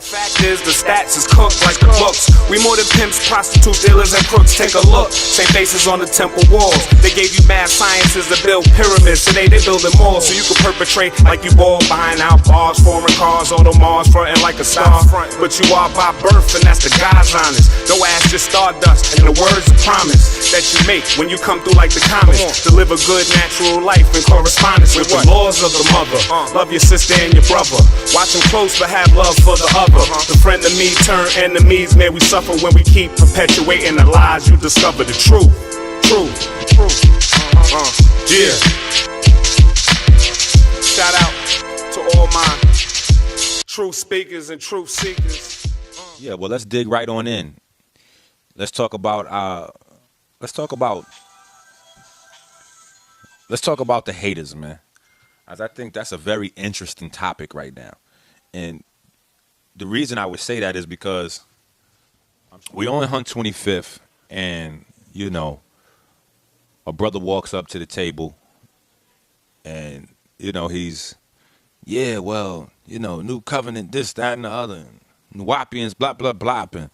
Fact is, the stats is cooked like the books. We more than pimps, prostitutes, dealers, and crooks. Take a look, same faces on the temple walls. They gave you mad sciences to build pyramids. Today they building more so you can perpetrate like you ball, buying out bars, foreign cars, Audemars, frontin' like a star. But you are by birth, and that's the God's honest. No ass just stardust, and the words of promise that you make when you come through like the comets. To live a good natural life in correspondence with the laws of the mother. Love your sister and your brother. Watch them close, but have love for the other. The friend of me turn enemies. Man, we suffer when we keep perpetuating the lies. You discover the truth. Yeah. Shout out to all my truth speakers and truth seekers. Yeah, well, let's dig right on in. Let's talk about the haters, man. As I think that's a very interesting topic right now. And the reason I would say that is because we only hunt 25th, and, you know, a brother walks up to the table and, you know, he's, yeah, well, you know, New Covenant, this, that, and the other, and Nuwapians, blah, blah, blah, and,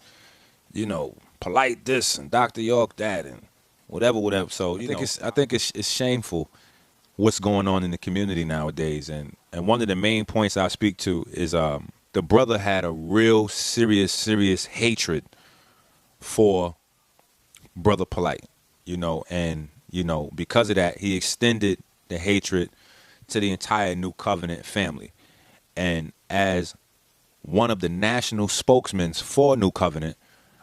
you know, Polite this, and Dr. York that, and whatever. So I think it's shameful what's going on in the community nowadays. And one of the main points I speak to is the brother had a real serious hatred for Brother Polite, you know, and, you know, because of that, he extended the hatred to the entire New Covenant family. And as one of the national spokesmen for New Covenant,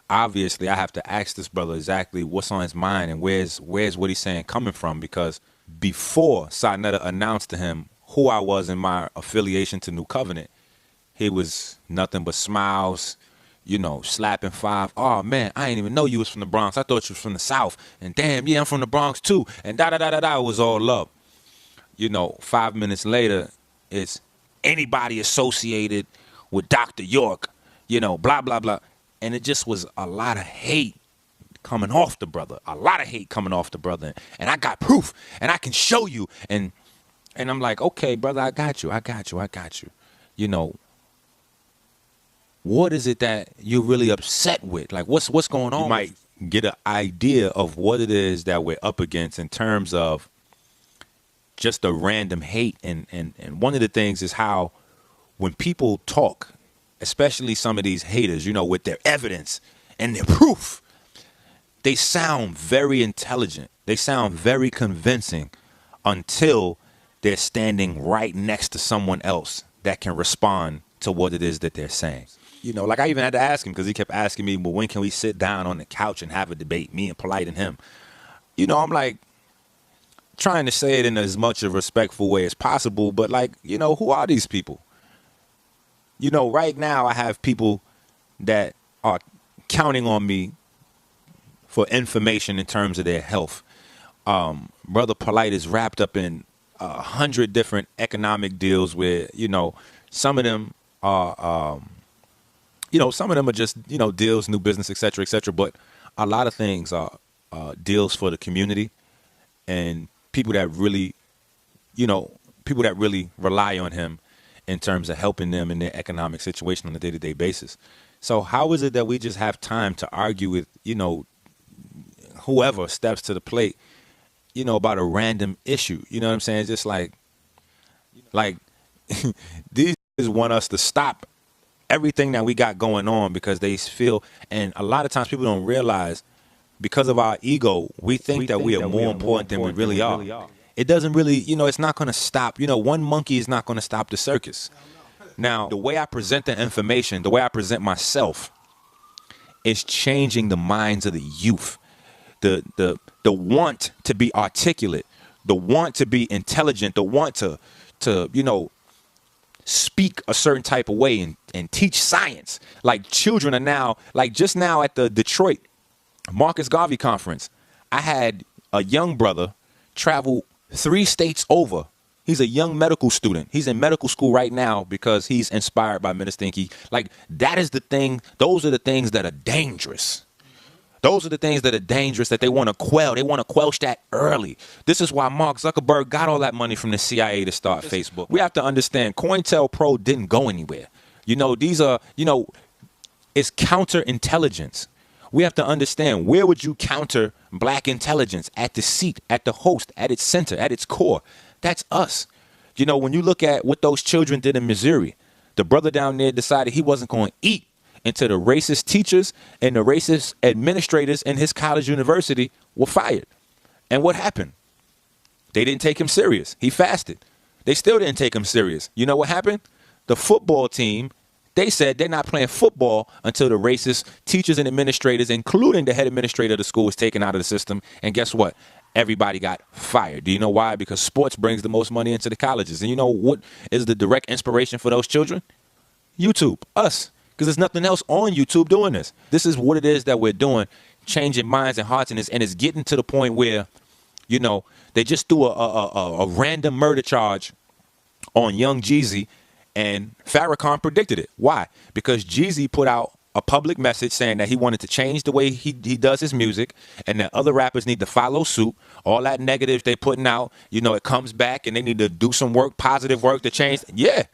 obviously I have to ask this brother exactly what's on his mind and where's what he's saying coming from, because before Sarnetta announced to him who I was in my affiliation to New Covenant, he was nothing but smiles, you know, slapping five. Oh, man, I didn't even know you was from the Bronx. I thought you was from the South. And damn, yeah, I'm from the Bronx too. And da-da-da-da-da, it was all love. You know, 5 minutes later, it's anybody associated with Dr. York, you know, blah, blah, blah. And it just was a lot of hate coming off the brother. And I got proof, and I can show you. And I'm like, okay, brother, I got you. You know, what is it that you're really upset with? Like, what's going on? You might get an idea of what it is that we're up against in terms of just a random hate. And one of the things is how when people talk, especially some of these haters, you know, with their evidence and their proof, they sound very intelligent. They sound very convincing until they're standing right next to someone else that can respond to what it is that they're saying. You know, like I even had to ask him, because he kept asking me, well, when can we sit down on the couch and have a debate, me and Polite and him? You know, I'm like trying to say it in as much a respectful way as possible, but like, you know, who are these people? You know, right now I have people that are counting on me for information in terms of their health. Brother Polite is wrapped up in 100 different economic deals where, you know, some of them are, some of them are just, you know, deals, new business, et cetera, but a lot of things are deals for the community and people that really, you know, people that really rely on him in terms of helping them in their economic situation on a day-to-day basis. So how is it that we just have time to argue with, you know, whoever steps to the plate, you know, about a random issue? You know what I'm saying? Just like these want us to stop everything that we got going on because they feel, and a lot of times people don't realize, because of our ego, we think that we are more important than we really are. It doesn't really, you know, it's not going to stop. You know, one monkey is not going to stop the circus. Now, the way I present the information, the way I present myself is changing the minds of the youth. The want to be articulate, the want to be intelligent, the want to you know, speak a certain type of way and teach science. Like children are now, like just now at the Detroit Marcus Garvey conference, I had a young brother travel 3 states over. He's a young medical student. He's in medical school right now because he's inspired by Minister Inky. Like, that is the thing. Those are the things that are dangerous. Those are the things that are dangerous that they want to quell. They want to quell that early. This is why Mark Zuckerberg got all that money from the CIA to start Facebook. We have to understand COINTELPRO didn't go anywhere. These are, it's counterintelligence. We have to understand, where would you counter black intelligence? At the seat, at the host, at its center, at its core. That's us. When you look at what those children did in Missouri, the brother down there decided he wasn't going to eat until the racist teachers and the racist administrators in his college university were fired. And what happened? They didn't take him serious. He fasted. They still didn't take him serious. You know what happened? The football team, they said they're not playing football until the racist teachers and administrators, including the head administrator of the school, was taken out of the system. And guess what? Everybody got fired. Do you know why? Because sports brings the most money into the colleges. And you know what is the direct inspiration for those children? YouTube, us. Because there's nothing else on YouTube doing this. This is what it is that we're doing, changing minds and hearts. And it's getting to the point where, they just threw a random murder charge on young Jeezy, and Farrakhan predicted it. Why? Because Jeezy put out a public message saying that he wanted to change the way he does his music, and that other rappers need to follow suit. All that negative they're putting out, it comes back, and they need to do some work, positive work to change. Yeah,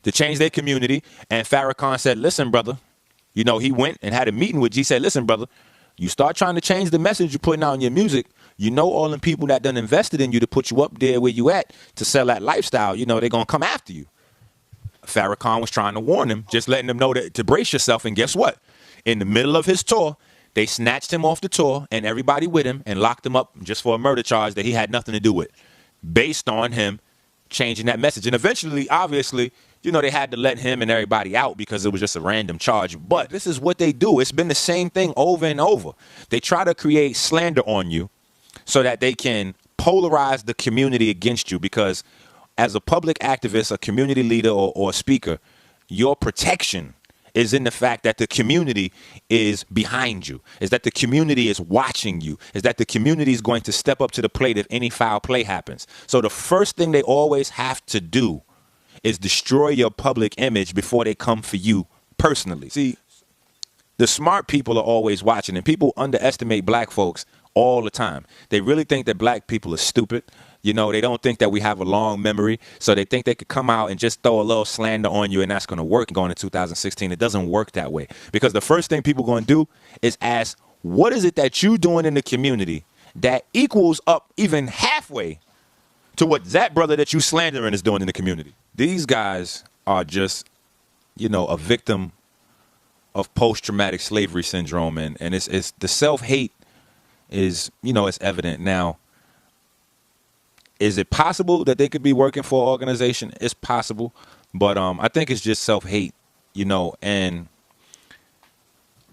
to change their community. And Farrakhan said, listen, brother, he went and had a meeting with G. Said, listen, brother, you start trying to change the message you're putting out in your music. All the people that done invested in you to put you up there where you at to sell that lifestyle, they're going to come after you. Farrakhan was trying to warn him, just letting them know that to brace yourself. And guess what? In the middle of his tour, they snatched him off the tour and everybody with him and locked him up just for a murder charge that he had nothing to do with, based on him changing that message. And eventually, obviously, they had to let him and everybody out because it was just a random charge. But this is what they do. It's been the same thing over and over. They try to create slander on you so that they can polarize the community against you, because as a public activist, a community leader, or a speaker, your protection is in the fact that the community is behind you, is that the community is watching you, is that the community is going to step up to the plate if any foul play happens. So the first thing they always have to do is destroy your public image before they come for you personally. See, the smart people are always watching, and people underestimate black folks all the time. They really think that black people are stupid. They don't think that we have a long memory. So they think they could come out and just throw a little slander on you and that's going to work going into 2016. It doesn't work that way, because the first thing people are going to do is ask, what is it that you doing in the community that equals up even halfway to what that brother that you slandering is doing in the community? These guys are just, a victim of post-traumatic slavery syndrome. And it's the self-hate is, it's evident. Now, is it possible that they could be working for an organization? It's possible. But I think it's just self-hate, and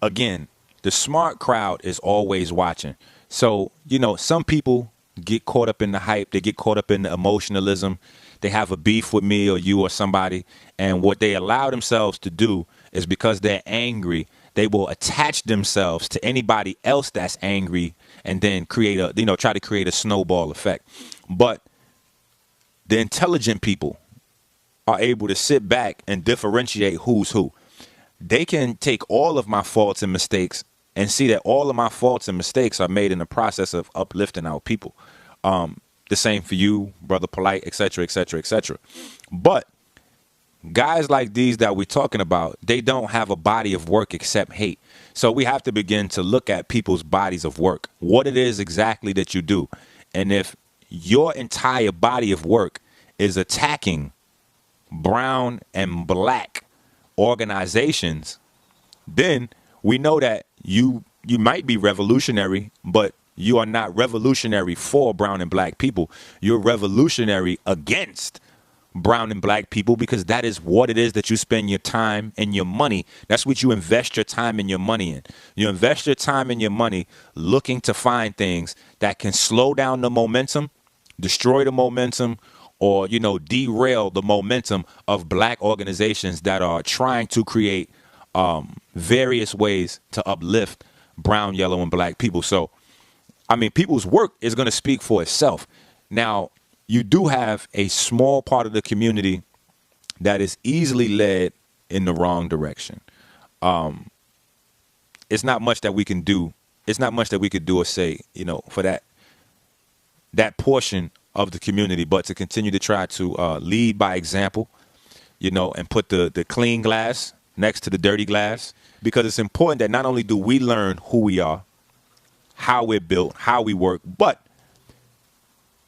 again, the smart crowd is always watching. So, some people get caught up in the hype. They get caught up in the emotionalism. They have a beef with me or you or somebody. And what they allow themselves to do is, because they're angry, they will attach themselves to anybody else that's angry and then try to create a snowball effect. But the intelligent people are able to sit back and differentiate who's who. They can take all of my faults and mistakes and see that all of my faults and mistakes are made in the process of uplifting our people. The same for you, Brother Polite, et cetera, et cetera, et cetera. But guys like these that we're talking about, they don't have a body of work except hate. So we have to begin to look at people's bodies of work, what it is exactly that you do. And if your entire body of work is attacking brown and black organizations, then we know that you might be revolutionary, but you are not revolutionary for brown and black people. You're revolutionary against brown and black people, because that is what it is that you spend your time and your money. That's what you invest your time and your money in. You invest your time and your money looking to find things that can slow down the momentum, destroy the momentum, or, derail the momentum of black organizations that are trying to create various ways to uplift brown, yellow, and black people. So, people's work is going to speak for itself. Now, you do have a small part of the community that is easily led in the wrong direction. It's not much that we can do. It's not much that we could do or say, for that portion of the community, but to continue to try to lead by example, and put the clean glass next to the dirty glass, because it's important that not only do we learn who we are, how we're built, how we work, but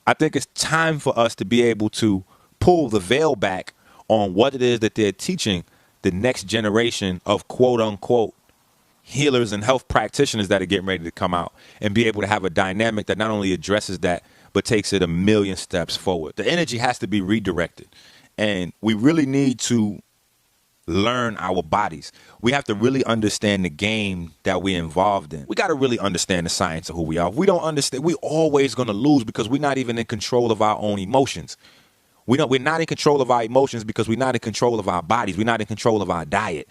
I think it's time for us to be able to pull the veil back on what it is that they're teaching the next generation of quote unquote healers and health practitioners that are getting ready to come out, and be able to have a dynamic that not only addresses that, but takes it a million steps forward. The energy has to be redirected, and we really need to learn our bodies. We have to really understand the game that we're involved in. We got to really understand the science of who we are. If we don't understand, we're always going to lose, because we're not even in control of our own emotions. We're not in control of our emotions because we're not in control of our bodies. We're not in control of our diet.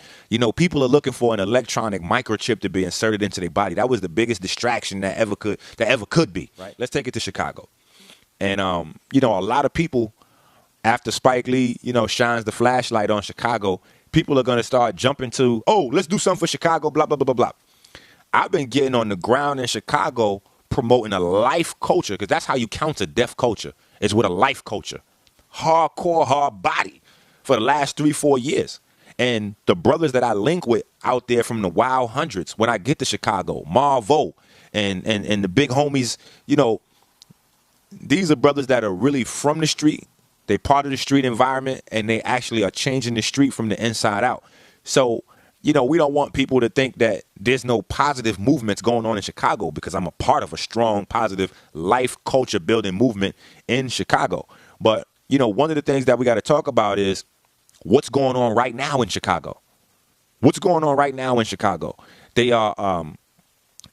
People are looking for an electronic microchip to be inserted into their body. That was the biggest distraction that ever could be. Right? Let's take it to Chicago. And, a lot of people, after Spike Lee, shines the flashlight on Chicago, people are going to start jumping to, oh, let's do something for Chicago, blah, blah, blah, blah, blah. I've been getting on the ground in Chicago promoting a life culture, because that's how you counter deaf culture, is with a life culture. Hardcore, hard body for the last 3-4 years. And the brothers that I link with out there from the Wild Hundreds, when I get to Chicago, Marvo and the big homies, these are brothers that are really from the street. They part of the street environment, and they actually are changing the street from the inside out. So, we don't want people to think that there's no positive movements going on in Chicago, because I'm a part of a strong, positive life culture building movement in Chicago. But one of the things that we got to talk about is what's going on right now in Chicago. What's going on right now in Chicago? They are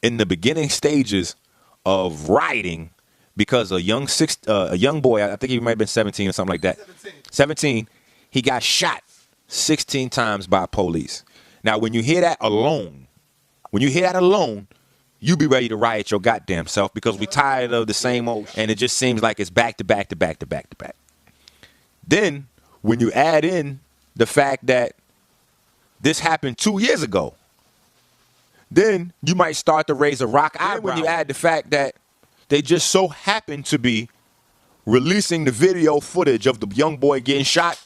in the beginning stages of rioting because a young boy, I think he might have been 17 or something like that. 17, he got shot 16 times by police. Now, when you hear that alone, you be ready to riot your goddamn self, because we tired of the same old, and it just seems like it's back to back to back to back to back. Then, when you add in the fact that this happened 2 years ago, then you might start to raise a rock eyebrow. When you add the fact that they just so happen to be releasing the video footage of the young boy getting shot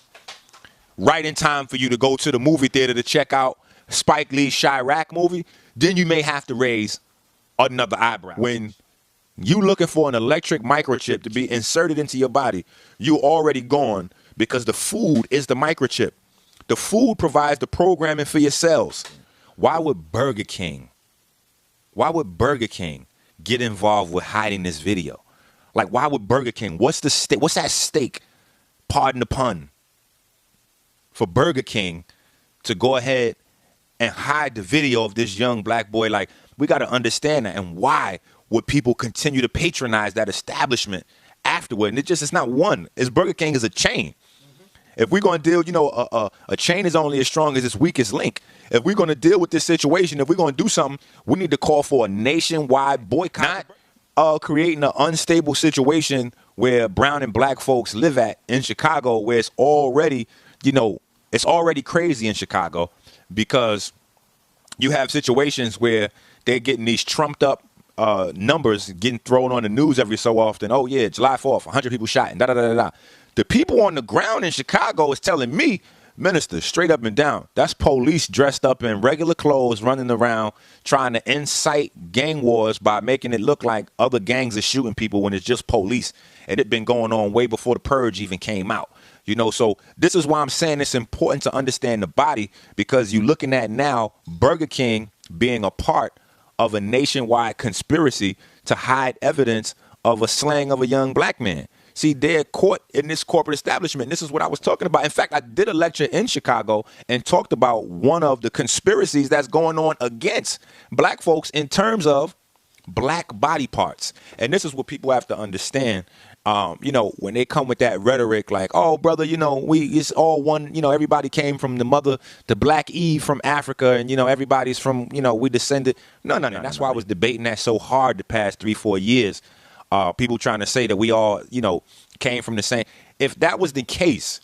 right in time for you to go to the movie theater to check out Spike Lee's Chirac movie, then you may have to raise another eyebrow. When you looking for an electric microchip to be inserted into your body, you already gone, because the food is the microchip. The food provides the programming for your cells. Why would Burger King get involved with hiding this video? Like, why would Burger King? What's that stake? Pardon the pun. For Burger King to go ahead and hide the video of this young black boy. Like, we got to understand that. And why would people continue to patronize that establishment afterward? And it's not one. Burger King is a chain. If we're going to deal, a chain is only as strong as its weakest link. If we're going to deal with this situation, if we're going to do something, we need to call for a nationwide boycott. Not creating an unstable situation where brown and black folks live at in Chicago, where it's already, it's already crazy in Chicago, because you have situations where they're getting these trumped up numbers getting thrown on the news every so often. Oh, yeah, July 4th, 100 people shot, and da-da-da-da-da. The people on the ground in Chicago is telling me, minister, straight up and down, that's police dressed up in regular clothes running around trying to incite gang wars by making it look like other gangs are shooting people when it's just police. And it's been going on way before the purge even came out. So this is why I'm saying it's important to understand the body, because you're looking at now Burger King being a part of a nationwide conspiracy to hide evidence of a slaying of a young black man. See, they're caught in this corporate establishment. This is what I was talking about. In fact, I did a lecture in Chicago and talked about one of the conspiracies that's going on against black folks in terms of black body parts. And this is what people have to understand. When they come with that rhetoric like, oh, brother, it's all one, everybody came from the Black Eve from Africa, and, everybody's from, we descended. No. That's why I was debating that so hard the past 3-4 years. People trying to say that we all, came from the same. If that was the case,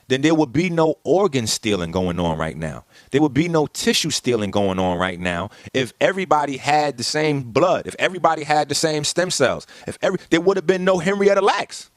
then there would be no organ stealing going on right now. There would be no tissue stealing going on right now. If everybody had the same blood, if everybody had the same stem cells, there would have been no Henrietta Lacks.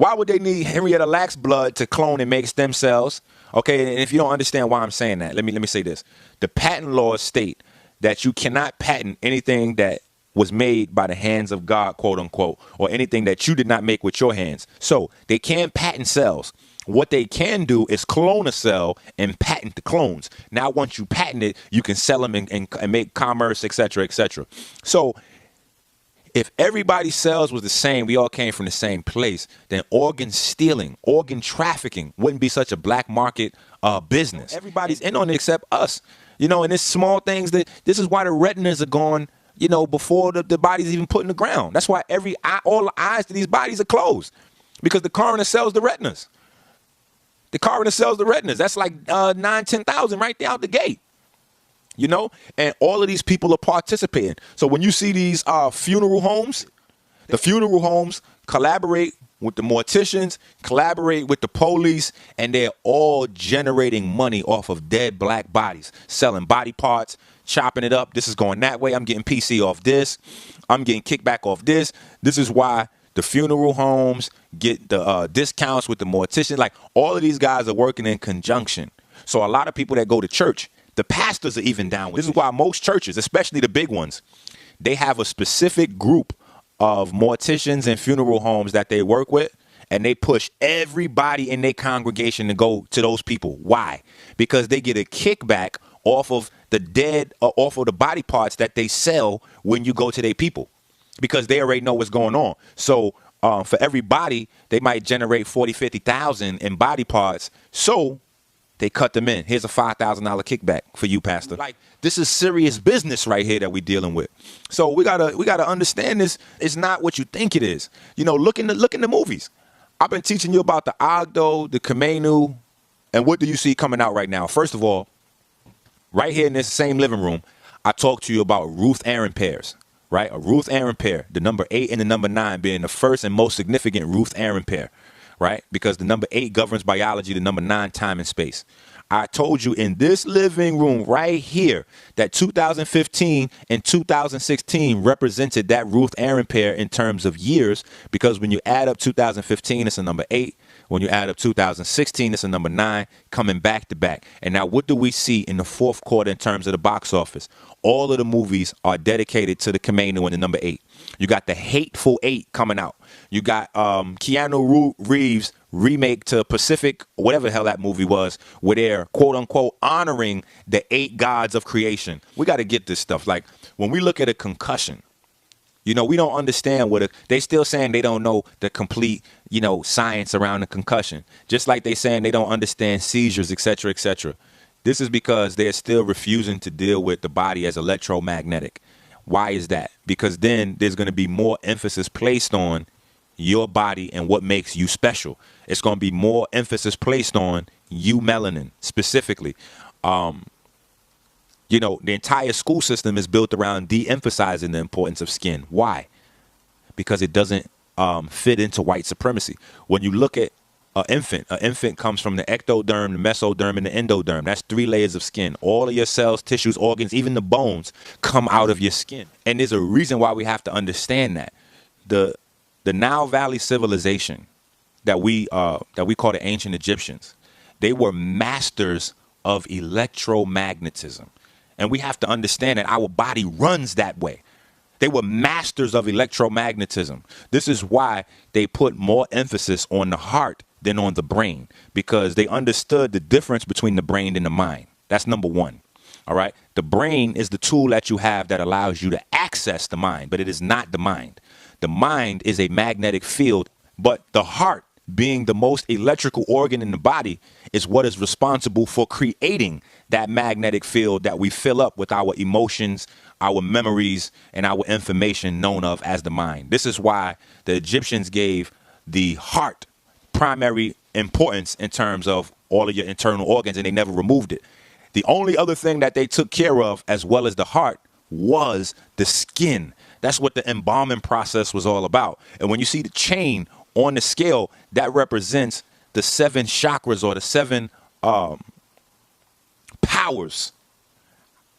Why would they need Henrietta Lacks blood to clone and make stem cells? Okay, and if you don't understand why I'm saying that, let me say this. The patent laws state that you cannot patent anything that was made by the hands of God, quote unquote, or anything that you did not make with your hands. So they can't patent cells. What they can do is clone a cell and patent the clones. Now, once you patent it, you can sell them and make commerce, et cetera, et cetera. So if everybody's cells was the same, we all came from the same place, then organ stealing, organ trafficking wouldn't be such a black market business. Everybody's in on it except us. And it's small things this is why the retinas are gone, before the body's even put in the ground. That's why all the eyes to these bodies are closed, because the coroner sells the retinas. The coroner sells the retinas. That's like 9,000-10,000 right there out the gate. And all of these people are participating. So when you see these funeral homes, the funeral homes collaborate with the morticians, collaborate with the police, and they're all generating money off of dead black bodies, selling body parts, chopping it up. This is going that way. I'm getting PC off this. I'm getting kickback off this. This is why the funeral homes get the discounts with the morticians. Like, all of these guys are working in conjunction. So a lot of people that go to church, the pastors are even down with this. Is why most churches, especially the big ones, they have a specific group of morticians and funeral homes that they work with, and they push everybody in their congregation to go to those people. Why? Because they get a kickback off of the dead, off of the body parts that they sell when you go to their people, because they already know what's going on. So for every body, they might generate 40, 50,000 in body parts. So they cut them in. Here's a $5,000 kickback for you, Pastor. Like, this is serious business right here that we're dealing with. So we gotta understand this. It's not what you think it is. Look in the movies. I've been teaching you about the Ogdo, the Kamenu, and what do you see coming out right now? First of all, right here in this same living room, I talked to you about Ruth Aaron pairs, right? A Ruth Aaron pair, the number 8 and the number 9 being the first and most significant Ruth Aaron pair, right? Because the number 8 governs biology, the number 9 time and space. I told you in this living room right here that 2015 and 2016 represented that Ruth Aaron pair in terms of years, because when you add up 2015, it's a number 8. When you add up 2016, it's a number 9, coming back to back. And now what do we see in the fourth quarter in terms of the box office? All of the movies are dedicated to the Kamenu and the number 8. You got the Hateful Eight coming out. You got Keanu Reeves remake to Pacific, whatever the hell that movie was, where they're quote unquote honoring the 8 gods of creation. We got to get this stuff. Like, when we look at a concussion, we don't understand they still saying they don't know the complete, science around the concussion. Just like they saying they don't understand seizures, et cetera, et cetera. This is because they're still refusing to deal with the body as electromagnetic. Why is that? Because then there's going to be more emphasis placed on your body and what makes you special. It's going to be more emphasis placed on you, melanin, specifically. The entire school system is built around de-emphasizing the importance of skin. Why? Because it doesn't fit into white supremacy. When you look at an infant comes from the ectoderm, the mesoderm, and the endoderm. That's 3 layers of skin. All of your cells, tissues, organs, even the bones come out of your skin. And there's a reason why we have to understand that. The Nile Valley civilization that we call the ancient Egyptians, they were masters of electromagnetism. And we have to understand that our body runs that way. They were masters of electromagnetism. This is why they put more emphasis on the heart than on the brain, because they understood the difference between the brain and the mind. That's number one. All right. The brain is the tool that you have that allows you to access the mind, but it is not the mind. The mind is a magnetic field, but the heart, being the most electrical organ in the body, is what is responsible for creating that magnetic field that we fill up with our emotions, our memories, and our information known of as the mind. This is why the Egyptians gave the heart primary importance in terms of all of your internal organs, and they never removed it. The only other thing that they took care of, as well as the heart, was the skin. That's what the embalming process was all about. And when you see the chain on the scale, that represents the 7 chakras, or the 7 powers,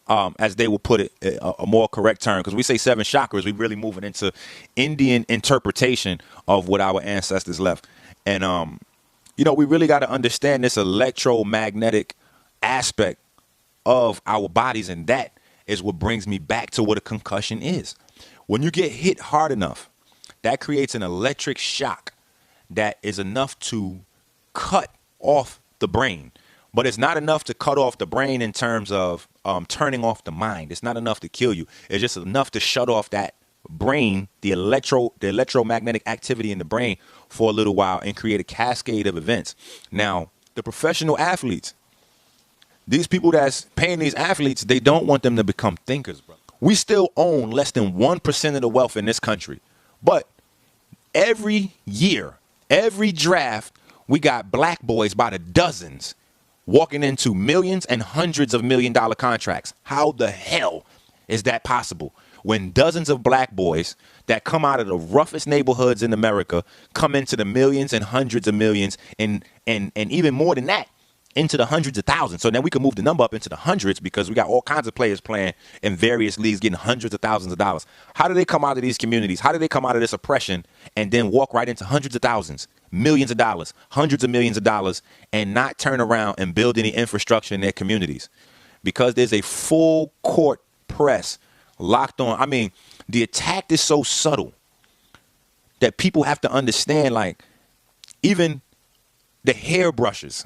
as they will put it, a more correct term. Because we say 7 chakras, we're really moving into Indian interpretation of what our ancestors left. And you know, we really got to understand this electromagnetic aspect of our bodies, and that is what brings me back to what a concussion is. When you get hit hard enough, that creates an electric shock that is enough to cut off the brain. But it's not enough to cut off the brain in terms of turning off the mind. It's not enough to kill you. It's just enough to shut off that brain, the electromagnetic activity in the brain for a little while and create a cascade of events. Now, the professional athletes, these people that's paying these athletes, they don't want them to become thinkers, bro. We still own less than 1% of the wealth in this country. But every year, every draft, we got black boys by the dozens walking into millions and hundreds of $1 million contracts. How the hell is that possible? When dozens of black boys that come out of the roughest neighborhoods in America come into the millions and hundreds of millions and even more than that, into the hundreds of thousands. So now we can move the number up into the hundreds because we got all kinds of players playing in various leagues getting hundreds of thousands of dollars. How do they come out of these communities? How do they come out of this oppression and then walk right into hundreds of thousands, millions of dollars, hundreds of millions of dollars, and not turn around and build any infrastructure in their communities? Because there's a full court press locked on. I mean, the attack is so subtle that people have to understand, like, even the hairbrushes.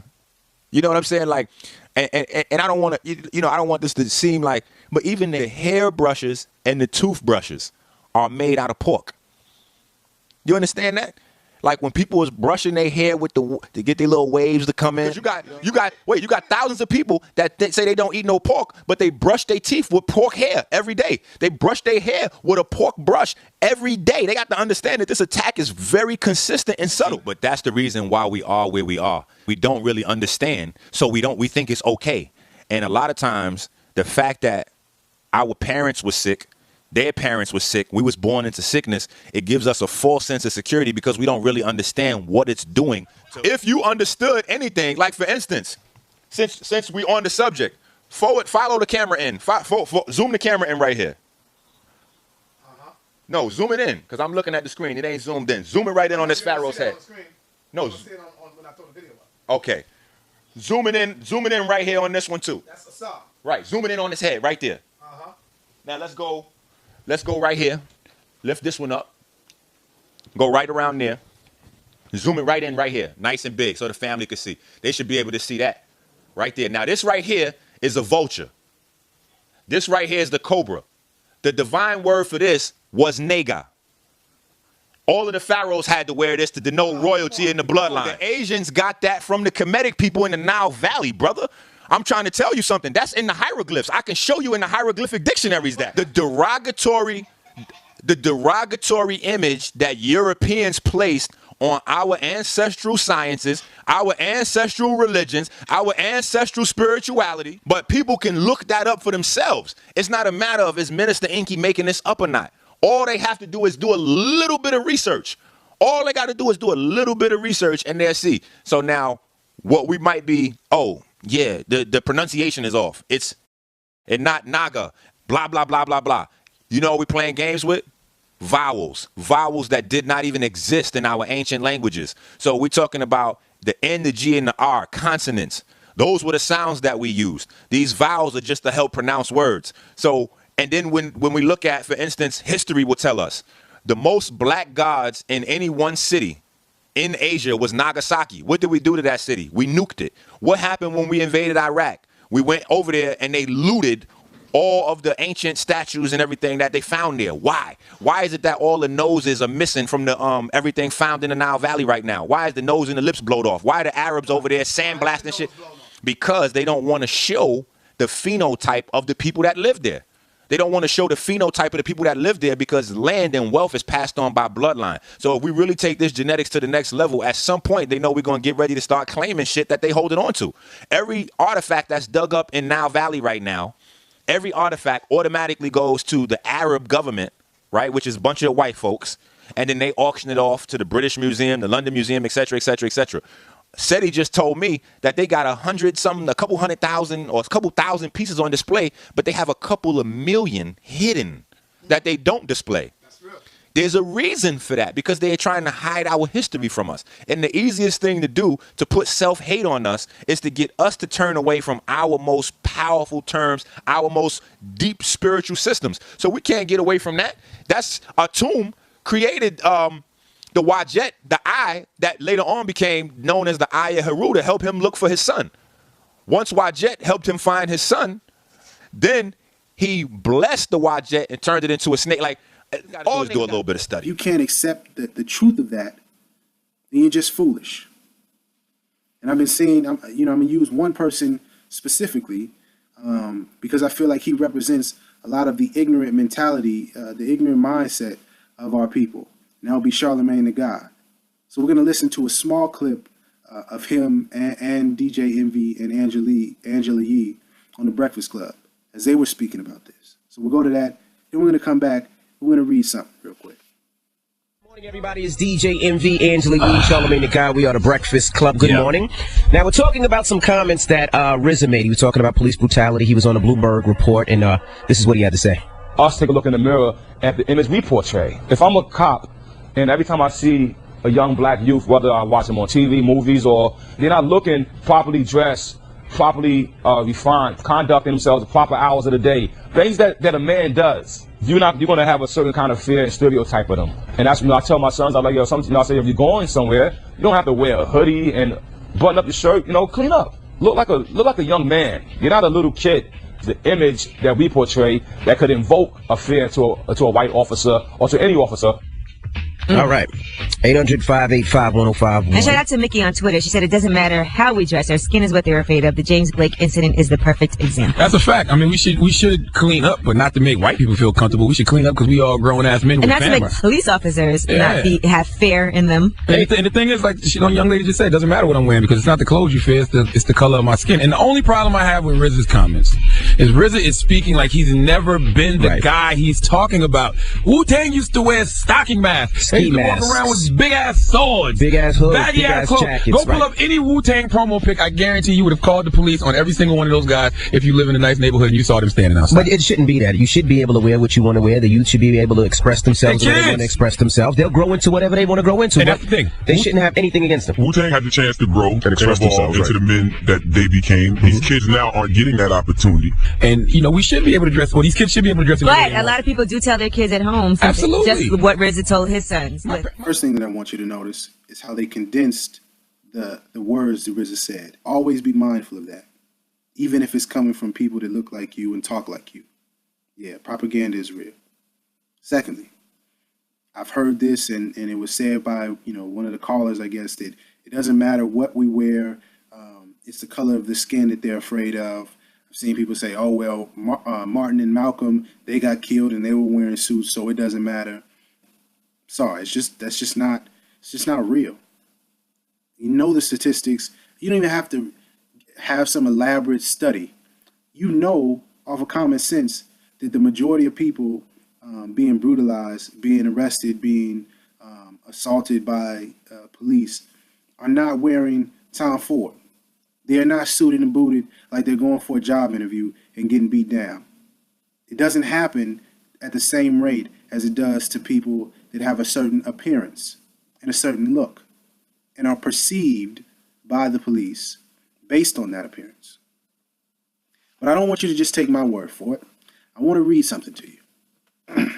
You know what I'm saying? Like, and I don't want to, you know, I don't want this to seem like, but even the hairbrushes and the toothbrushes are made out of pork. You understand that? Like when people was brushing their hair with to get their little waves to come in. You got thousands of people that say they don't eat no pork, but they brush their teeth with pork hair every day. They brush their hair with a pork brush every day. They got to understand that this attack is very consistent and subtle. But that's the reason why we are where we are. We don't really understand, so we think it's okay. And a lot of times, the fact that our parents were sick, their parents were sick, we was born into sickness, it gives us a false sense of security because we don't really understand what it's doing. So if you understood anything, like for instance, since we on the subject, follow the camera in, zoom the camera in right here. No, zoom it in, because I'm looking at the screen. It ain't zoomed in. Zoom it right in on this Pharaoh's head. No. Okay. Zoom it in right here on this one too. That's a saw. Right, zoom it in on his head right there. Now let's go right here. Lift this one up. Go right around there. Zoom it right in right here. Nice and big so the family can see. They should be able to see that right there. Now this right here is a vulture. This right here is the cobra. The divine word for this was nega. All of the pharaohs had to wear this to denote royalty in the bloodline. The Asians got that from the Kemetic people in the Nile Valley, brother. I'm trying to tell you something. That's in the hieroglyphs. I can show you in the hieroglyphic dictionaries that. The derogatory image that Europeans placed on our ancestral sciences, our ancestral religions, our ancestral spirituality. But people can look that up for themselves. It's not a matter of is Minister Inky making this up or not. All they have to do is do a little bit of research. All they got to do is do a little bit of research and they'll see. So now what we might be, yeah, the pronunciation is off. It's not Naga, blah, blah, blah, blah, blah. You know what we're playing games with? Vowels. Vowels that did not even exist in our ancient languages. So we're talking about the N, the G, and the R, consonants. Those were the sounds that we used. These vowels are just to help pronounce words. So, and then when we look at, for instance, history will tell us the most black gods in any one city in Asia was Nagasaki. What did we do to that city? We nuked it. What happened when we invaded Iraq? We went over there and they looted all of the ancient statues and everything that they found there. Why? Why is it that all the noses are missing from the everything found in the Nile Valley right now? Why is the nose and the lips blowed off? Why are the Arabs over there sandblasting shit? Because they don't want to show the phenotype of the people that live there. They don't want to show the phenotype of the people that live there because land and wealth is passed on by bloodline. So if we really take this genetics to the next level, at some point they know we're going to get ready to start claiming shit that they holding on to. Every artifact that's dug up in Nile Valley right now, every artifact automatically goes to the Arab government, right, which is a bunch of white folks, and then they auction it off to the British Museum, the London Museum, et cetera, et cetera, et cetera. Seti just told me that they got a couple 100,000 or a couple thousand pieces on display, but they have a couple of million hidden that they don't display. That's real. There's a reason for that, because they're trying to hide our history from us. And the easiest thing to do to put self-hate on us is to get us to turn away from our most powerful terms, our most deep spiritual systems. So we can't get away from that. That's Atum created the Wajet, the eye that later on became known as the Eye of Heru, to help him look for his son. Once Wajet helped him find his son, then he blessed the Wajet and turned it into a snake. Like, all do is do a little bit of study. You can't accept the truth of that, then you're just foolish. And I've been seeing, I'm going to use one person specifically because I feel like he represents a lot of the ignorant mentality, the ignorant mindset of our people. And that'll be Charlemagne the God. So we're going to listen to a small clip of him and DJ Envy and Angela Yee on the Breakfast Club as they were speaking about this. So we'll go to that. Then we're going to come back. We're going to read something real quick. Good morning, everybody. It's DJ Envy, Angela Yee, Charlemagne the God. We are the Breakfast Club. Good morning. Now, we're talking about some comments that RZA made. He was talking about police brutality. He was on the Bloomberg Report, and this is what he had to say. Us take a look in the mirror at the image we portray. If I'm a cop, and every time I see a young black youth, whether I watch them on TV, movies, or they're not looking properly dressed, properly refined, conducting themselves the proper hours of the day, things that a man does, you're going to have a certain kind of fear and stereotype of them. And that's when I tell my sons, I'm like, yo, I say, if you're going somewhere, you don't have to wear a hoodie and button up your shirt, clean up. Look like a young man. You're not a little kid. The image that we portray that could invoke a fear to a white officer or to any officer. All right. 800-585-1051. And shout out to Mickey on Twitter. She said it doesn't matter how we dress. Our skin is what they're afraid of. The James Blake incident is the perfect example. That's a fact. I mean, we should clean up, but not to make white people feel comfortable. We should clean up because we all grown-ass men with cameras. And not to make police officers not have fear in them. And the thing is, like young lady just said, it doesn't matter what I'm wearing because it's not the clothes you fear, it's the color of my skin. And the only problem I have with RZA's comments is RZA is speaking like he's never been the guy he's talking about. Wu-Tang used to wear stocking masks. They used to walk around with big ass swords, big ass hoods, baggy ass clothes. Jackets, go pull up any Wu-Tang promo pic. I guarantee you would have called the police on every single one of those guys if you live in a nice neighborhood and you saw them standing outside. But it shouldn't be that. You should be able to wear what you want to wear. The youth should be able to express themselves when they want to express themselves. They'll grow into whatever they want to grow into. And that's the thing. They shouldn't have anything against them. Wu-Tang had the chance to grow and express themselves into the men that they became. These kids now aren't getting that opportunity. And we should be able to dress. Well, these kids should be able to dress. But a lot of people do tell their kids at home. Absolutely. Just what RZA told his sons. First thing that I want you to notice is how they condensed the words that RZA said. Always be mindful of that, even if it's coming from people that look like you and talk like you. Yeah, propaganda is real. Secondly, I've heard this, and it was said by one of the callers, I guess, that it doesn't matter what we wear. It's the color of the skin that they're afraid of. I've seen people say, "Oh well, Martin and Malcolm, they got killed and they were wearing suits, so it doesn't matter." Sorry, that's just not real. You know the statistics. You don't even have to have some elaborate study. You know off of common sense that the majority of people being brutalized, being arrested, being assaulted by police are not wearing Tom Ford. They are not suited and booted like they're going for a job interview and getting beat down. It doesn't happen at the same rate as it does to people that have a certain appearance and a certain look and are perceived by the police based on that appearance. But I don't want you to just take my word for it. I want to read something to you.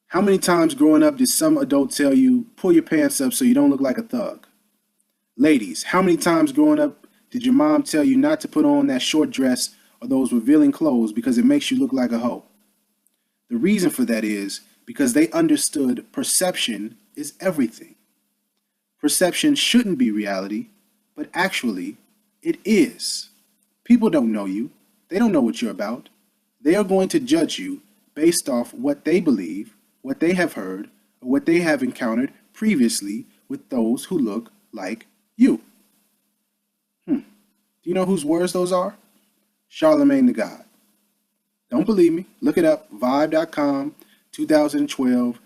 How many times growing up did some adult tell you, pull your pants up so you don't look like a thug? Ladies, how many times growing up did your mom tell you not to put on that short dress or those revealing clothes because it makes you look like a hoe? The reason for that is because they understood perception is everything. Perception shouldn't be reality, but actually it is. People don't know you. They don't know what you're about. They are going to judge you based off what they believe, what they have heard, or what they have encountered previously with those who look like you. Do you know whose words those are? Charlemagne the God. Don't believe me? Look it up. Vibe.com, 2012.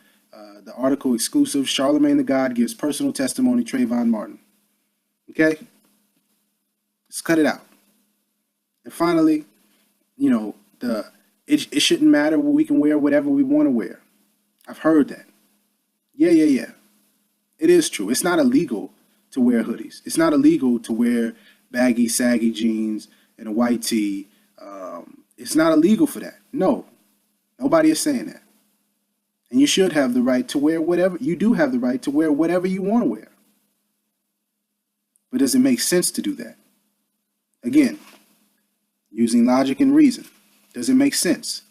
The article exclusive. Charlemagne the God gives personal testimony. Trayvon Martin. Okay? Let's cut it out. And finally, it shouldn't matter. We can wear whatever we want to wear. I've heard that. Yeah. It is true. It's not illegal to wear hoodies. It's not illegal to wear baggy, saggy jeans and a white tee. It's not illegal for that. No, nobody is saying that. And you should have the right to wear whatever. You do have the right to wear whatever you want to wear. But does it make sense to do that? Again, using logic and reason. Does it make sense?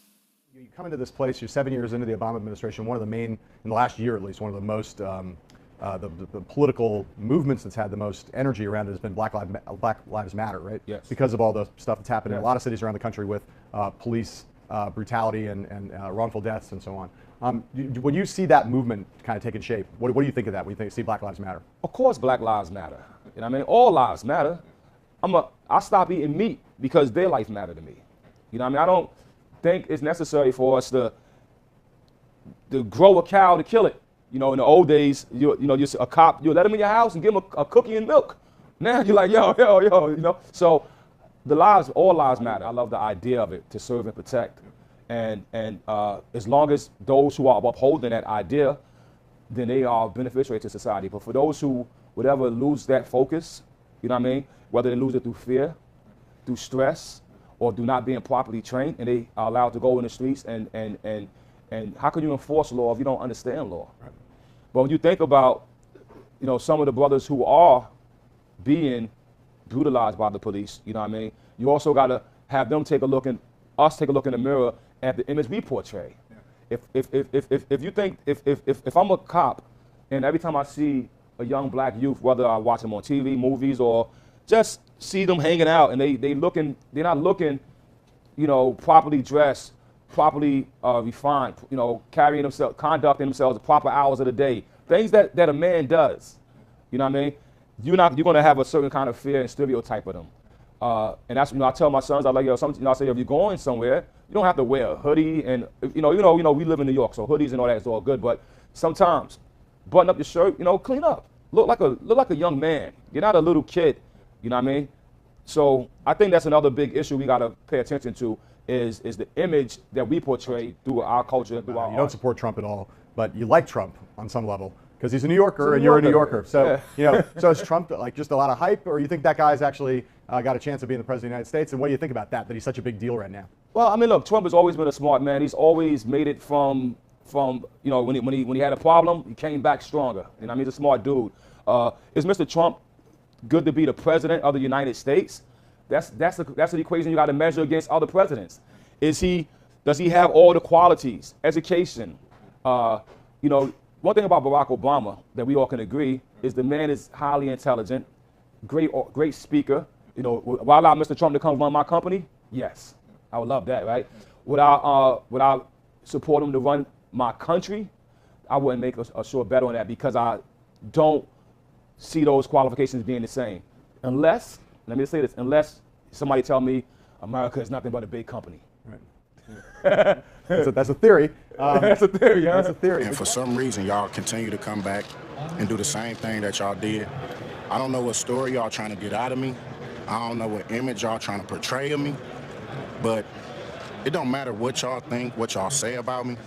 You come into this place, you're 7 years into the Obama administration, one of the main, in the last year at least, one of the most, the political movements that's had the most energy around it has been Black Lives Matter, right? Yes. Because of all the stuff that's happened in a lot of cities around the country with police brutality and wrongful deaths and so on. When you see that movement kind of taking shape, what do you think of that when you see Black Lives Matter? Of course Black lives matter. You know what I mean? All lives matter. I stop eating meat because their life matter to me. You know what I mean? I don't think it's necessary for us to grow a cow to kill it. You know, in the old days, you're a cop, you let him in your house and give him a cookie and milk. Now you're like, yo, you know? So all lives matter. I love the idea of it, to serve and protect. And as long as those who are upholding that idea, then they are beneficiary to society. But for those who would ever lose that focus, you know what I mean? Whether they lose it through fear, through stress, or through not being properly trained, and they are allowed to go in the streets and how can you enforce law if you don't understand law? Right. But when you think about, you know, some of the brothers who are being brutalized by the police, you know what I mean? You also got to have them take a look in the mirror at the image we portray. Yeah. If you think, if I'm a cop and every time I see a young black youth, whether I watch them on TV, movies, or just see them hanging out and they're not looking, you know, properly dressed, properly refined, you know, carrying themselves, conducting themselves the proper hours of the day, things that a man does, you know what I mean? You're going to have a certain kind of fear and stereotype of them. And that's, you know, I tell my sons, I like, I say, if you're going somewhere, you don't have to wear a hoodie, and you know, we live in New York, so hoodies and all that is all good. But sometimes, button up your shirt, you know, clean up, look like a young man. You're not a little kid, you know what I mean? So I think that's another big issue we got to pay attention to is the image that we portray through our culture, through our art. You don't support Trump at all, but you like Trump on some level because he's a New Yorker and you're a New Yorker. So yeah. You know, so is Trump like just a lot of hype, or you think that guy's actually got a chance of being the president of the United States? And what do you think about that he's such a big deal right now? Well, I mean, look, Trump has always been a smart man. He's always made it from you know, when he had a problem, he came back stronger. You know, I mean, he's a smart dude. Is Mr. Trump good to be the president of the United States? That's an equation you got to measure against other presidents. Does he have all the qualities? Education. You know, one thing about Barack Obama that we all can agree is the man is highly intelligent, great speaker. You know, would I allow Mr. Trump to come run my company? Yes, I would love that, right? Would I support him to run my country? I wouldn't make a sure bet on that because I don't see those qualifications being the same. Unless, let me say this, unless somebody tell me America is nothing but a big company. Right. That's a theory. That's a theory, huh? That's a theory. And for some reason, y'all continue to come back and do the same thing that y'all did. I don't know what story y'all trying to get out of me. I don't know what image y'all trying to portray of me. But it don't matter what y'all think, what y'all say about me.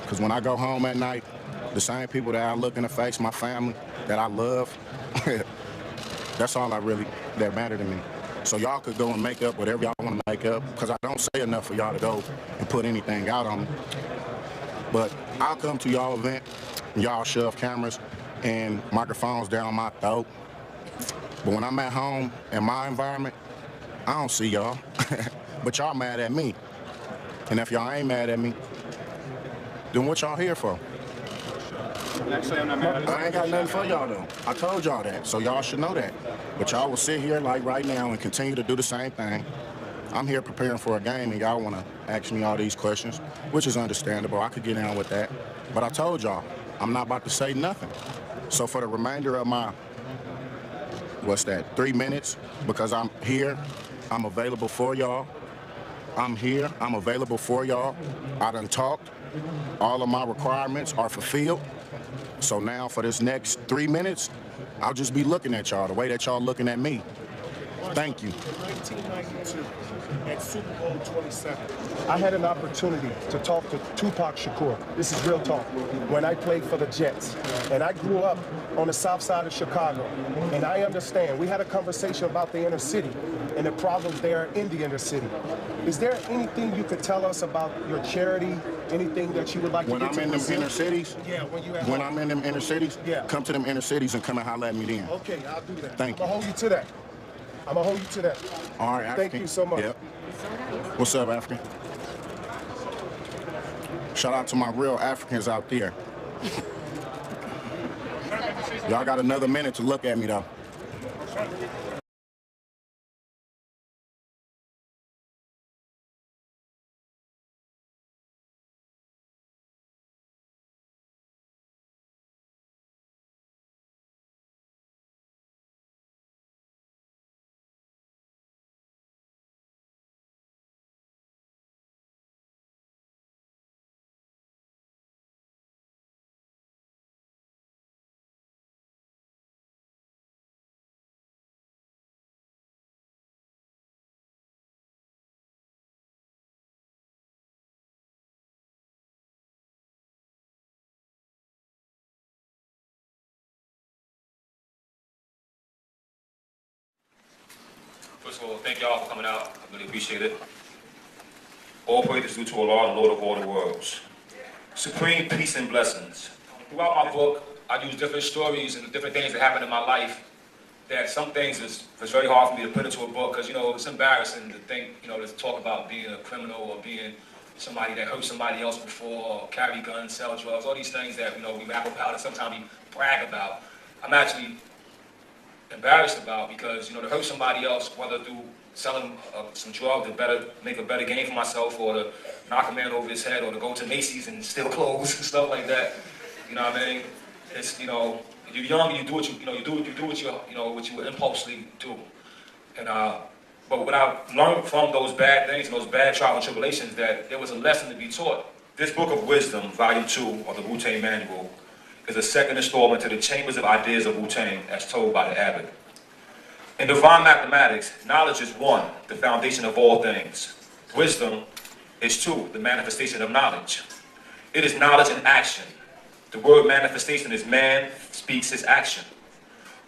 Because when I go home at night, the same people that I look in the face, my family, that I love, that's all that matter to me. So y'all could go and make up whatever y'all want to make up, because I don't say enough for y'all to go and put anything out on me. But I'll come to y'all event, and y'all shove cameras and microphones down my throat. But when I'm at home in my environment, I don't see y'all. But y'all mad at me. And if y'all ain't mad at me, then what y'all here for? Actually, I'm not mad. I ain't got nothing for y'all though. I told y'all that, so y'all should know that. But y'all will sit here like right now and continue to do the same thing. I'm here preparing for a game and y'all want to ask me all these questions, which is understandable. I could get down with that. But I told y'all, I'm not about to say nothing. So for the remainder of my, 3 minutes, because I'm here, I'm available for y'all. I'm here, I'm available for y'all. I done talked. All of my requirements are fulfilled. So now for this next 3 minutes, I'll just be looking at y'all the way that y'all looking at me. Thank you. In 1992, at Super Bowl 27, I had an opportunity to talk to Tupac Shakur. This is real talk. When I played for the Jets, and I grew up on the south side of Chicago, and I understand. We had a conversation about the inner city and the problems there in the inner city. Is there anything you could tell us about your charity? Anything that you would like to get to When I'm in them inner cities? Yeah, when I'm in them inner cities? Yeah. Come to them inner cities and come and holler at me then. Okay, I'll do that. Thank you. I'm gonna hold you to that. I'm gonna hold you to that. All right, African. Thank you so much. Yep. What's up, African? Shout out to my real Africans out there. Y'all got another minute to look at me, though. First of all, thank y'all for coming out. I really appreciate it. All praise is due to Allah, the Lord of all the worlds. Supreme peace and blessings. Throughout my book, I use different stories and different things that happen in my life that some things is very hard for me to put into a book because, you know, it's embarrassing to think, you know, to talk about being a criminal or being somebody that hurt somebody else before or carry guns, sell drugs, all these things that, you know, we rap about and sometimes we brag about. I'm actually embarrassed about because, you know, to hurt somebody else, whether through selling some drug to make a better game for myself or to knock a man over his head or to go to Macy's and steal clothes and stuff like that. You know what I mean? It's, you know, you're young, you do what you impulsively do. And but what I learned from those bad things and those bad trials and tribulations, that there was a lesson to be taught. This book of wisdom, volume 2 of the Wu-Tang Manual, is a second installment to the Chambers of Ideas of Wu-Tang as told by the Abbot. In divine mathematics, knowledge is 1, the foundation of all things. Wisdom is 2, the manifestation of knowledge. It is knowledge in action. The word manifestation is man speaks his action.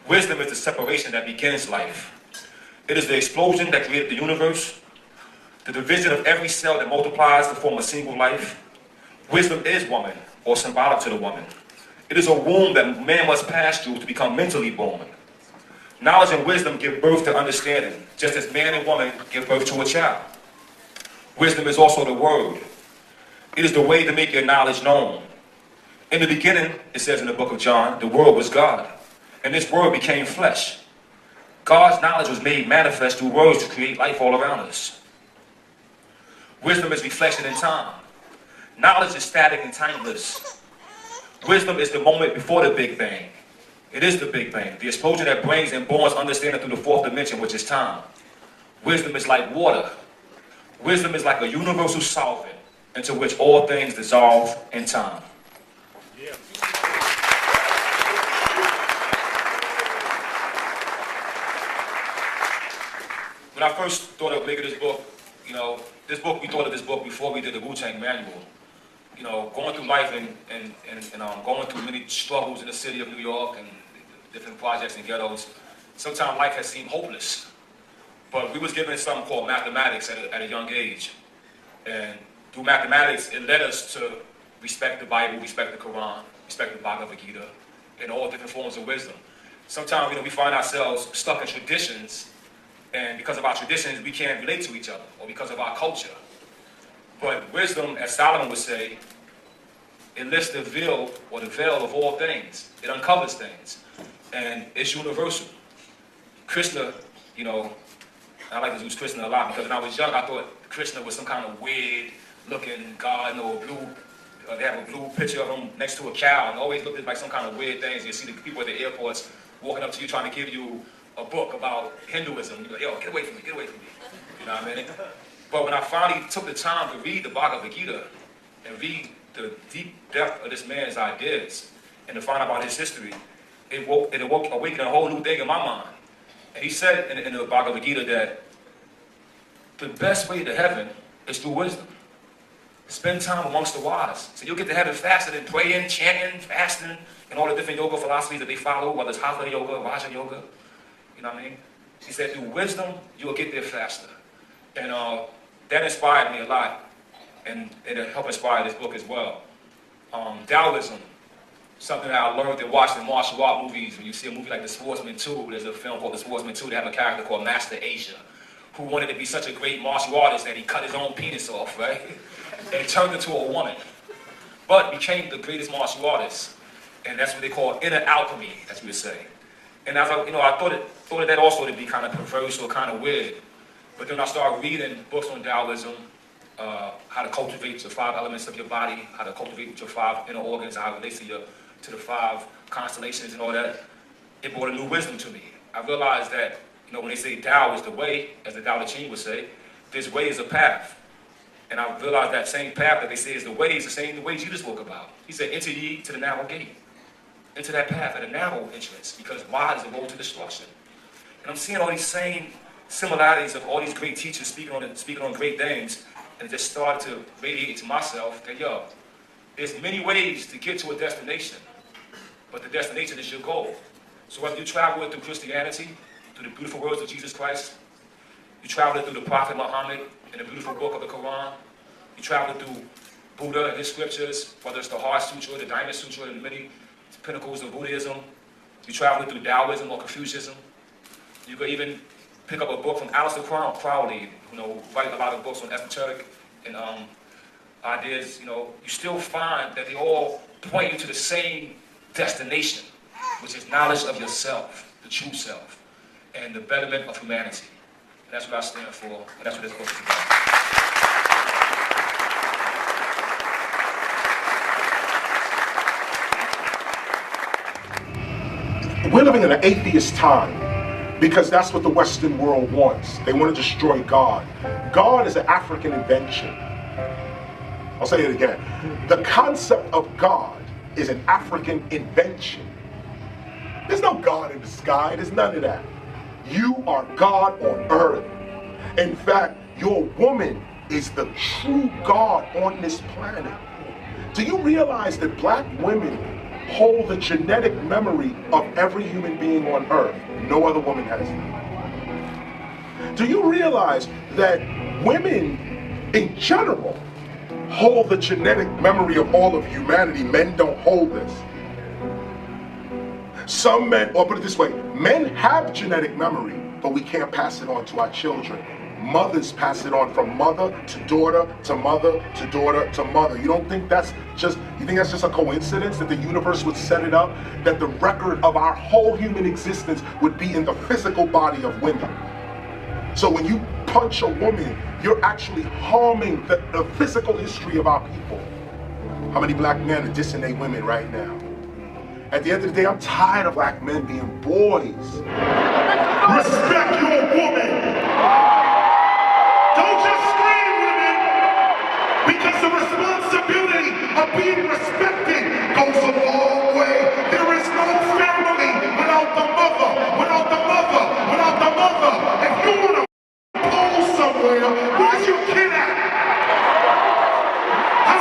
Wisdom is the separation that begins life. It is the explosion that created the universe, the division of every cell that multiplies to form a single life. Wisdom is woman, or symbolic to the woman. It is a womb that man must pass through to become mentally born. Knowledge and wisdom give birth to understanding, just as man and woman give birth to a child. Wisdom is also the word. It is the way to make your knowledge known. In the beginning, it says in the book of John, the word was God, and this word became flesh. God's knowledge was made manifest through words to create life all around us. Wisdom is reflection in time. Knowledge is static and timeless. Wisdom is the moment before the Big Bang. It is the Big Bang, the explosion that brings and borns understanding through the fourth dimension, which is time. Wisdom is like water. Wisdom is like a universal solvent into which all things dissolve in time. Yeah. When I first thought of making this book, you know, we thought of this book before we did the Wu-Tang Manual. You know, going through life and going through many struggles in the city of New York and different projects and ghettos, sometimes life has seemed hopeless. But we was given something called mathematics at a young age. And through mathematics, it led us to respect the Bible, respect the Quran, respect the Bhagavad Gita, and all different forms of wisdom. Sometimes, you know, we find ourselves stuck in traditions, and because of our traditions, we can't relate to each other, or because of our culture. But wisdom, as Solomon would say, it lifts the veil, or the veil of all things. It uncovers things, and it's universal. Krishna, you know, I like to use Krishna a lot because when I was young, I thought Krishna was some kind of weird-looking god, you know, they have a blue picture of him next to a cow, and always looked like some kind of weird things. You see the people at the airports walking up to you trying to give you a book about Hinduism. You're like, yo, get away from me, get away from me. You know what I mean? But when I finally took the time to read the Bhagavad Gita and read the deep depth of this man's ideas and to find out about his history, it awakened a whole new thing in my mind. And he said in the Bhagavad Gita that the best way to heaven is through wisdom. Spend time amongst the wise. So you'll get to heaven faster than praying, chanting, fasting, and all the different yoga philosophies that they follow, whether it's Hatha yoga, Raja yoga. You know what I mean? He said through wisdom, you'll get there faster. And that inspired me a lot. And it helped inspire this book as well. Taoism, something that I learned and watched in martial art movies. When you see a movie like The Swordsman 2, there's a film called The Swordsman 2, they have a character called Master Asia, who wanted to be such a great martial artist that he cut his own penis off, right? And turned into a woman. But became the greatest martial artist. And that's what they call inner alchemy, as we would say. And as I, I thought of that also to be kind of perverse or kind of weird. But then I started reading books on Taoism, how to cultivate the 5 elements of your body, how to cultivate your 5 inner organs, how it relates to the 5 constellations and all that. It brought a new wisdom to me. I realized that, when they say Tao is the way, as the Tao Te Ching would say, this way is a path. And I realized that same path that they say is the way is the same the way Jesus spoke about. He said, enter ye to the narrow gate. Into that path at a narrow entrance, because wide is the road to destruction. And I'm seeing all these same similarities of all these great teachers speaking on great things, and it just started to radiate to myself that, there's many ways to get to a destination, but the destination is your goal. So whether you travel it through Christianity, through the beautiful words of Jesus Christ, you travel it through the Prophet Muhammad in the beautiful book of the Quran, you travel it through Buddha and his scriptures, whether it's the Heart Sutra, the Diamond Sutra, and many pinnacles of Buddhism, you travel it through Taoism or Confucianism. You could even pick up a book from Aleister Crowley, write a lot of books on esoteric and ideas, you still find that they all point you to the same destination, which is knowledge of yourself, the true self, and the betterment of humanity. And that's what I stand for, and that's what this book is about. We're living in an atheist time because that's what the Western world wants. They want to destroy God. God is an African invention. I'll say it again. The concept of God is an African invention. There's no God in the sky. There's none of that. You are God on earth. In fact, your woman is the true God on this planet. Do you realize that black women hold the genetic memory of every human being on earth? No other woman has it. Do you realize that women in general hold the genetic memory of all of humanity? Men don't hold this. Some men, or put it this way, men have genetic memory, but we can't pass it on to our children. Mothers pass it on from mother to daughter to mother to daughter to mother. You don't think that's just, you think that's just a coincidence that the universe would set it up? That the record of our whole human existence would be in the physical body of women. So when you punch a woman, you're actually harming the physical history of our people. How many black men are dissing their women right now? At the end of the day, I'm tired of black men being boys. Respect your woman. Don't just scream, women, because the responsibility of being respected goes a long way. There is no family without the mother, without the mother, without the mother. If you want to pole somewhere, where's your kid at? How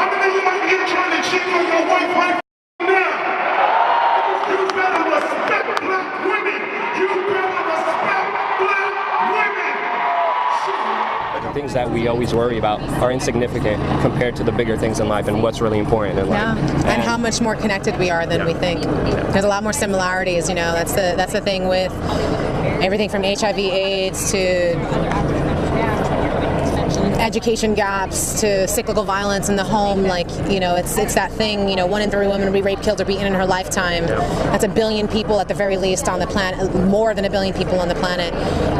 many of you out here trying to cheat on your wife right now? You better respect black women. You better respect black women. Things that we always worry about are insignificant compared to the bigger things in life and what's really important in life. Yeah, and how much more connected we are than we think. There's a lot more similarities, that's the thing with everything from HIV/AIDS to education gaps to cyclical violence in the home. It's that thing, 1 in 3 women will be raped, killed, or beaten in her lifetime. That's 1 billion people at the very least on the planet, more than 1 billion people on the planet.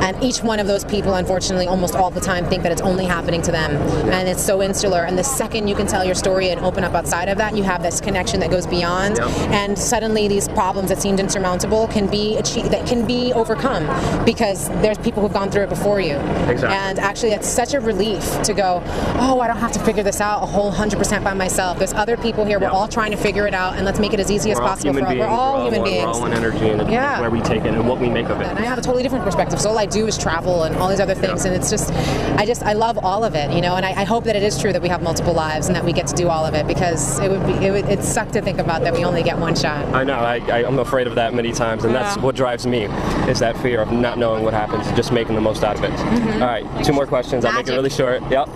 And each one of those people, unfortunately, almost all the time think that it's only happening to them. And it's so insular. And the second you can tell your story and open up outside of that, you have this connection that goes beyond. And suddenly these problems that seemed insurmountable can be overcome because there's people who've gone through it before you. Exactly. And actually that's such a relief enough to go, oh, I don't have to figure this out a whole 100% by myself. There's other people here. We're all trying to figure it out, and let's make it as easy as possible for us. We're all human beings. We're all in energy, and where we take it and what we make of it. And I have a totally different perspective. So all I do is travel and all these other things, and it's just, I love all of it, you know. And I hope that it is true that we have multiple lives and that we get to do all of it, because it sucks to think about that we only get one shot. I know. I'm afraid of that many times, and that's what drives me, is that fear of not knowing what happens, just making the most out of it. All right, 2 more questions. I'll make it really short. Yep.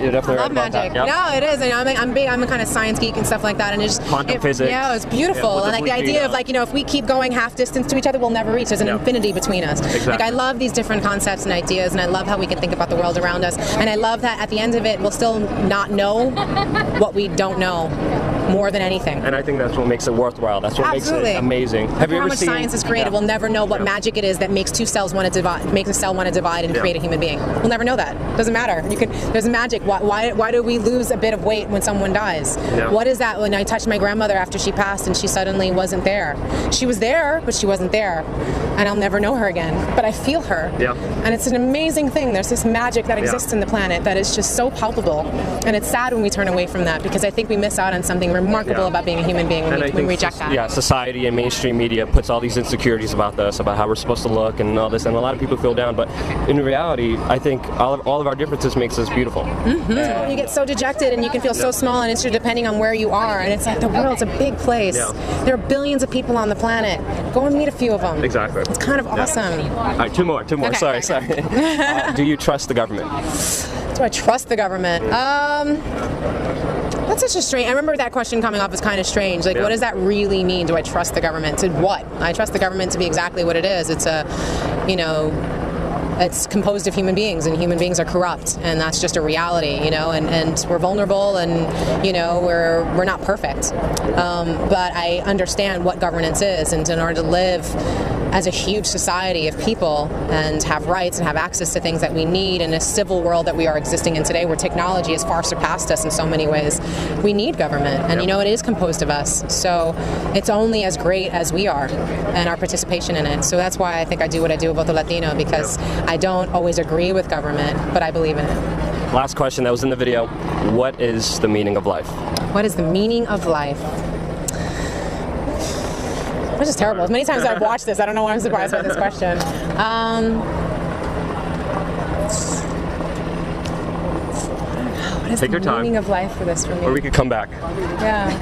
You're definitely right about magic. that. Yep. No, it is. And I'm a kind of science geek and stuff like that, and it's just quantum physics. Yeah, it's beautiful. And like the idea of like, you know, if we keep going half distance to each other, we'll never reach. There's an infinity between us. Exactly. Like I love these different concepts and ideas, and I love how we can think about the world around us. And I love that at the end of it, we'll still not know what we don't know more than anything. And I think that's what makes it worthwhile. That's what makes it amazing. Have you how ever much seen science is created? We'll never know what magic it is that makes two cells want to divide, makes a cell want to divide and create a human being. We'll never know that. Doesn't matter. There's magic. Why do we lose a bit of weight when someone dies? What is that? When I touched my grandmother after she passed and she suddenly wasn't there. She was there, but she wasn't there. And I'll never know her again. But I feel her. And it's an amazing thing. There's this magic that exists in the planet that is just so palpable. And it's sad when we turn away from that, because I think we miss out on something remarkable about being a human being when we reject that. Yeah, society and mainstream media puts all these insecurities about us, about how we're supposed to look and all this, and a lot of people feel down. But in reality, I think all of our differences makes us beautiful. You get so dejected and you can feel so small and insecure depending on where you are. And it's like the world's a big place. There are billions of people on the planet. Go and meet a few of them. Exactly. It's kind of awesome. All right, two more. Okay, Sorry. Do you trust the government? Do I trust the government? That's such a strange. I remember that question coming off as kind of strange. Like, what does that really mean? Do I trust the government? To what? I trust the government to be exactly what it is. It's it's composed of human beings, and human beings are corrupt, and that's just a reality, you know, and we're vulnerable, and, you know, we're not perfect. But I understand what governance is, and in order to live as a huge society of people and have rights and have access to things that we need in a civil world that we are existing in today, where technology has far surpassed us in so many ways, we need government. And, you know, it is composed of us. So it's only as great as we are and our participation in it. So that's why I think I do what I do about the Latino, because I don't always agree with government, but I believe in it. Last question that was in the video. What is the meaning of life? What is the meaning of life? This is terrible. As many times as I've watched this, I don't know why I'm surprised by this question. What is the meaning of life for this for me? Or we could come back. Yeah.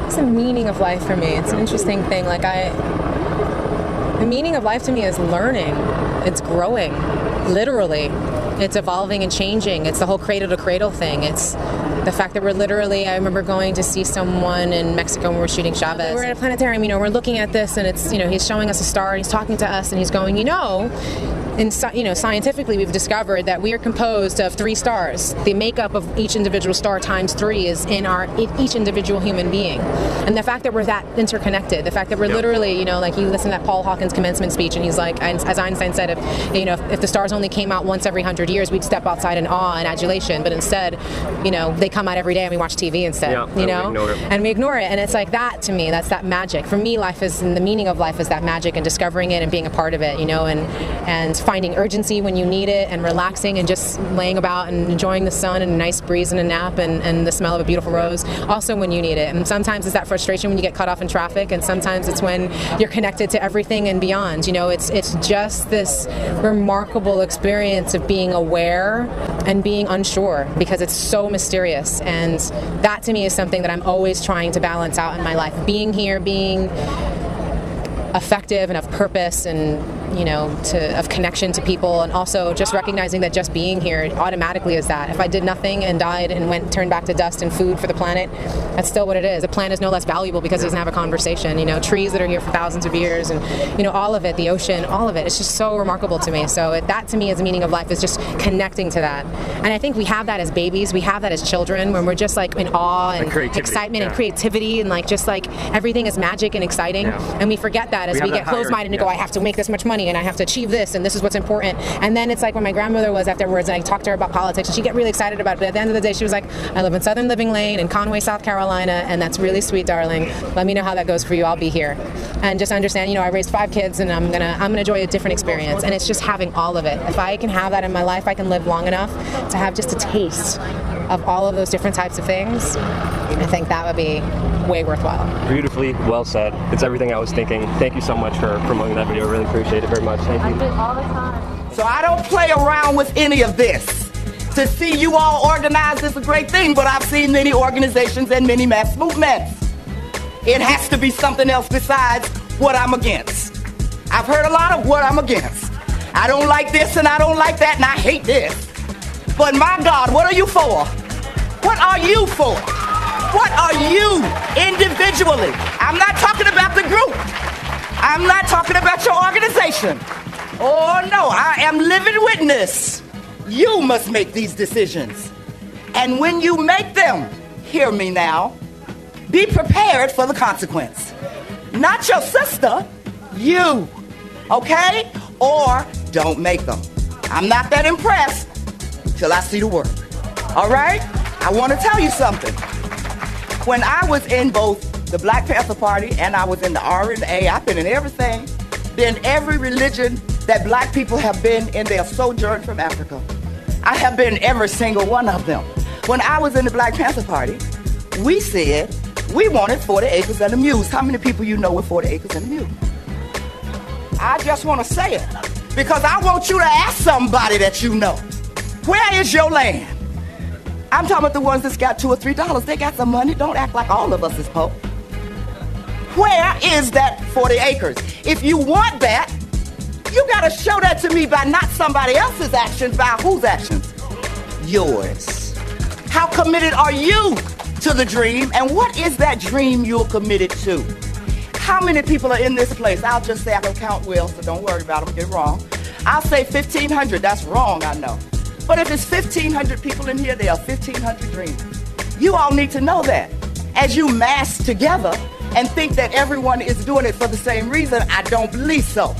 What's the meaning of life for me? It's an interesting thing. Like the meaning of life to me is learning. It's growing, literally. It's evolving and changing. It's the whole cradle to cradle thing. It's the fact that we're literally, I remember going to see someone in Mexico when we were shooting Chavez. We're at a planetarium, you know, we're looking at this, and it's, you know, he's showing us a star, and he's talking to us, and he's going, you know, scientifically we've discovered that we are composed of 3 stars. The makeup of each individual star times 3 is in each individual human being. And the fact that we're that interconnected, the fact that we're literally, you know, like you listen to that Paul Hawkins commencement speech, and he's like, as Einstein said, if the stars only came out once every 100 years, we'd step outside in awe and adulation. But instead, you know, they come out every day and we watch TV instead, you know, and we ignore it. And it's like that to me, that's that magic. For me, life is, and the meaning of life is that magic and discovering it and being a part of it, you know, and finding urgency when you need it, and relaxing and just laying about and enjoying the sun and a nice breeze and a nap and the smell of a beautiful rose also when you need it. And sometimes it's that frustration when you get cut off in traffic, and sometimes it's when you're connected to everything and beyond. You know, it's just this remarkable experience of being aware and being unsure, because it's so mysterious. And that to me is something that I'm always trying to balance out in my life. Being here, being effective and of purpose, and, you know, of connection to people, and also just recognizing that just being here automatically is that. If I did nothing and died and turned back to dust and food for the planet, that's still what it is. A plant is no less valuable because it doesn't have a conversation. You know, trees that are here for thousands of years, and, you know, all of it, the ocean, all of it. It's just so remarkable to me. So that to me is the meaning of life, is just connecting to that. And I think we have that as babies, we have that as children, when we're just like in awe and excitement and creativity, and like just like everything is magic and exciting, and we forget that as we get closed-minded and go, I have to make this much money, money and I have to achieve this and this is what's important. And then it's like when my grandmother was afterwards and I talked to her about politics and she'd get really excited about it. But at the end of the day, she was like, I live in Southern Living Lane in Conway, South Carolina, and that's really sweet, darling. Let me know how that goes for you. I'll be here. And just understand, I raised 5 kids and I'm gonna enjoy a different experience. And it's just having all of it. If I can have that in my life, I can live long enough to have just a taste of all of those different types of things. I think that would be way worthwhile. Beautifully well said. It's everything I was thinking. Thank you so much for promoting that video. I really appreciate it very much. Thank you. All the time. So I don't play around with any of this. To see you all organized is a great thing, but I've seen many organizations and many mass movements. It has to be something else besides what I'm against. I've heard a lot of what I'm against. I don't like this and I don't like that and I hate this. But my God, what are you for? What are you for? What are you individually? I'm not talking about the group. I'm not talking about your organization. Oh no, I am living witness. You must make these decisions. And when you make them, hear me now, be prepared for the consequence. Not your sister, you, okay? Or don't make them. I'm not that impressed till I see the work, all right? I want to tell you something. When I was in both the Black Panther Party and I was in the RNA, I've been in everything, been every religion that black people have been in their sojourn from Africa. I have been every single one of them. When I was in the Black Panther Party, we said we wanted 40 acres and a mule. How many people you know with 40 acres and a mule? I just want to say it because I want you to ask somebody that you know, where is your land? I'm talking about the ones that's got $2 or $3. They got some money. Don't act like all of us is poor. Where is that 40 acres? If you want that, you got to show that to me by not somebody else's actions, by whose actions? Yours. How committed are you to the dream, and what is that dream you're committed to? How many people are in this place? I'll just say I don't count well, so don't worry about them, get it wrong. I'll say 1,500, that's wrong, I know. But if it's 1,500 people in here, there are 1,500 dreams. You all need to know that. As you mass together and think that everyone is doing it for the same reason, I don't believe so.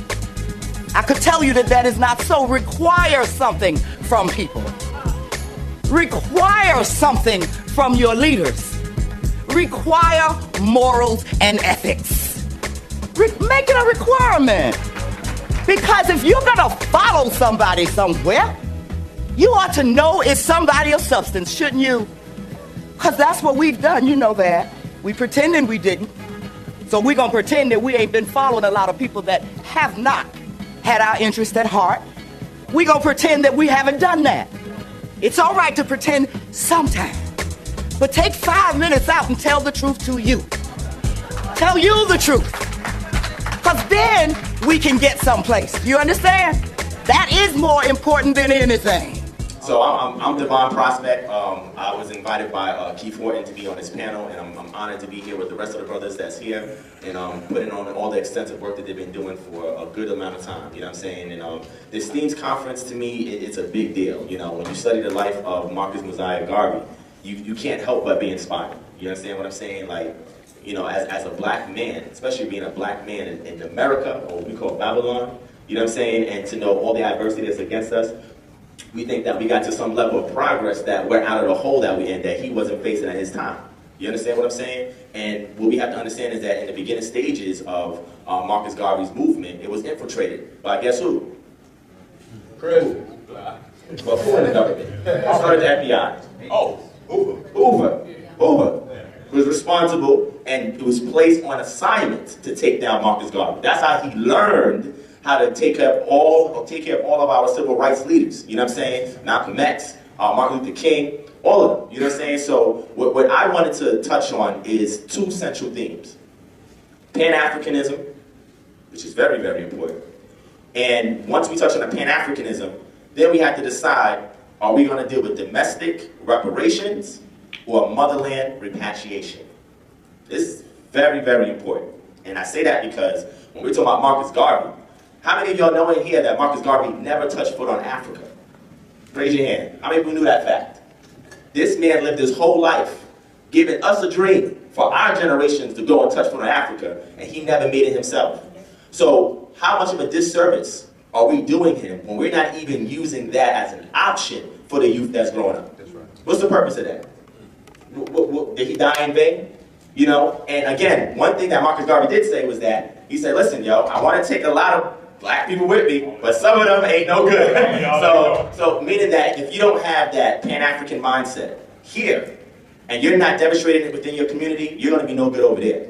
I could tell you that that is not so. Require something from people. Require something from your leaders. Require morals and ethics. Make it a requirement. Because if you're gonna follow somebody somewhere, you ought to know it's somebody of substance, shouldn't you? Because that's what we've done, you know that. We pretended we didn't. So we're gonna pretend that we ain't been following a lot of people that have not had our interest at heart. We're gonna pretend that we haven't done that. It's all right to pretend sometimes, but take 5 minutes out and tell the truth to you. Tell you the truth. Because then we can get someplace. You understand? That is more important than anything. So I'm Devon Prospect. I was invited by Keith Horton to be on this panel, and I'm honored to be here with the rest of the brothers that's here and putting on all the extensive work that they've been doing for a good amount of time, you know what I'm saying? And this Themes Conference, to me, it's a big deal. You know, when you study the life of Marcus Mosiah Garvey, you can't help but be inspired. You understand what I'm saying? Like, you know, as a black man, especially being a black man in America, or what we call Babylon, you know what I'm saying? And to know all the adversity that's against us, we think that we got to some level of progress that we're out of the hole that we're in, that he wasn't facing at his time. You understand what I'm saying? And what we have to understand is that in the beginning stages of Marcus Garvey's movement, it was infiltrated by guess who? President. Well, who in the government? I heard the FBI. Oh, Hoover was responsible and was placed on assignment to take down Marcus Garvey. That's how he learned how to take care of all of our civil rights leaders. You know what I'm saying? Malcolm X, Martin Luther King, all of them. You know what I'm saying? So what I wanted to touch on is 2 central themes. Pan-Africanism, which is very, very important. And once we touch on the Pan-Africanism, then we have to decide, are we going to deal with domestic reparations or motherland repatriation? This is very, very important. And I say that because when we're talking about Marcus Garvey, how many of y'all know in here that Marcus Garvey never touched foot on Africa? Raise your hand. How many people knew that fact? This man lived his whole life giving us a dream for our generations to go and touch foot on Africa, and he never made it himself. So how much of a disservice are we doing him when we're not even using that as an option for the youth that's growing up? That's right. What's the purpose of that? Did he die in vain? You know, and again, one thing that Marcus Garvey did say was that, he said, listen, yo, I want to take a lot of black people with me, but some of them ain't no good. So meaning that if you don't have that Pan-African mindset here, and you're not demonstrating it within your community, you're going to be no good over there.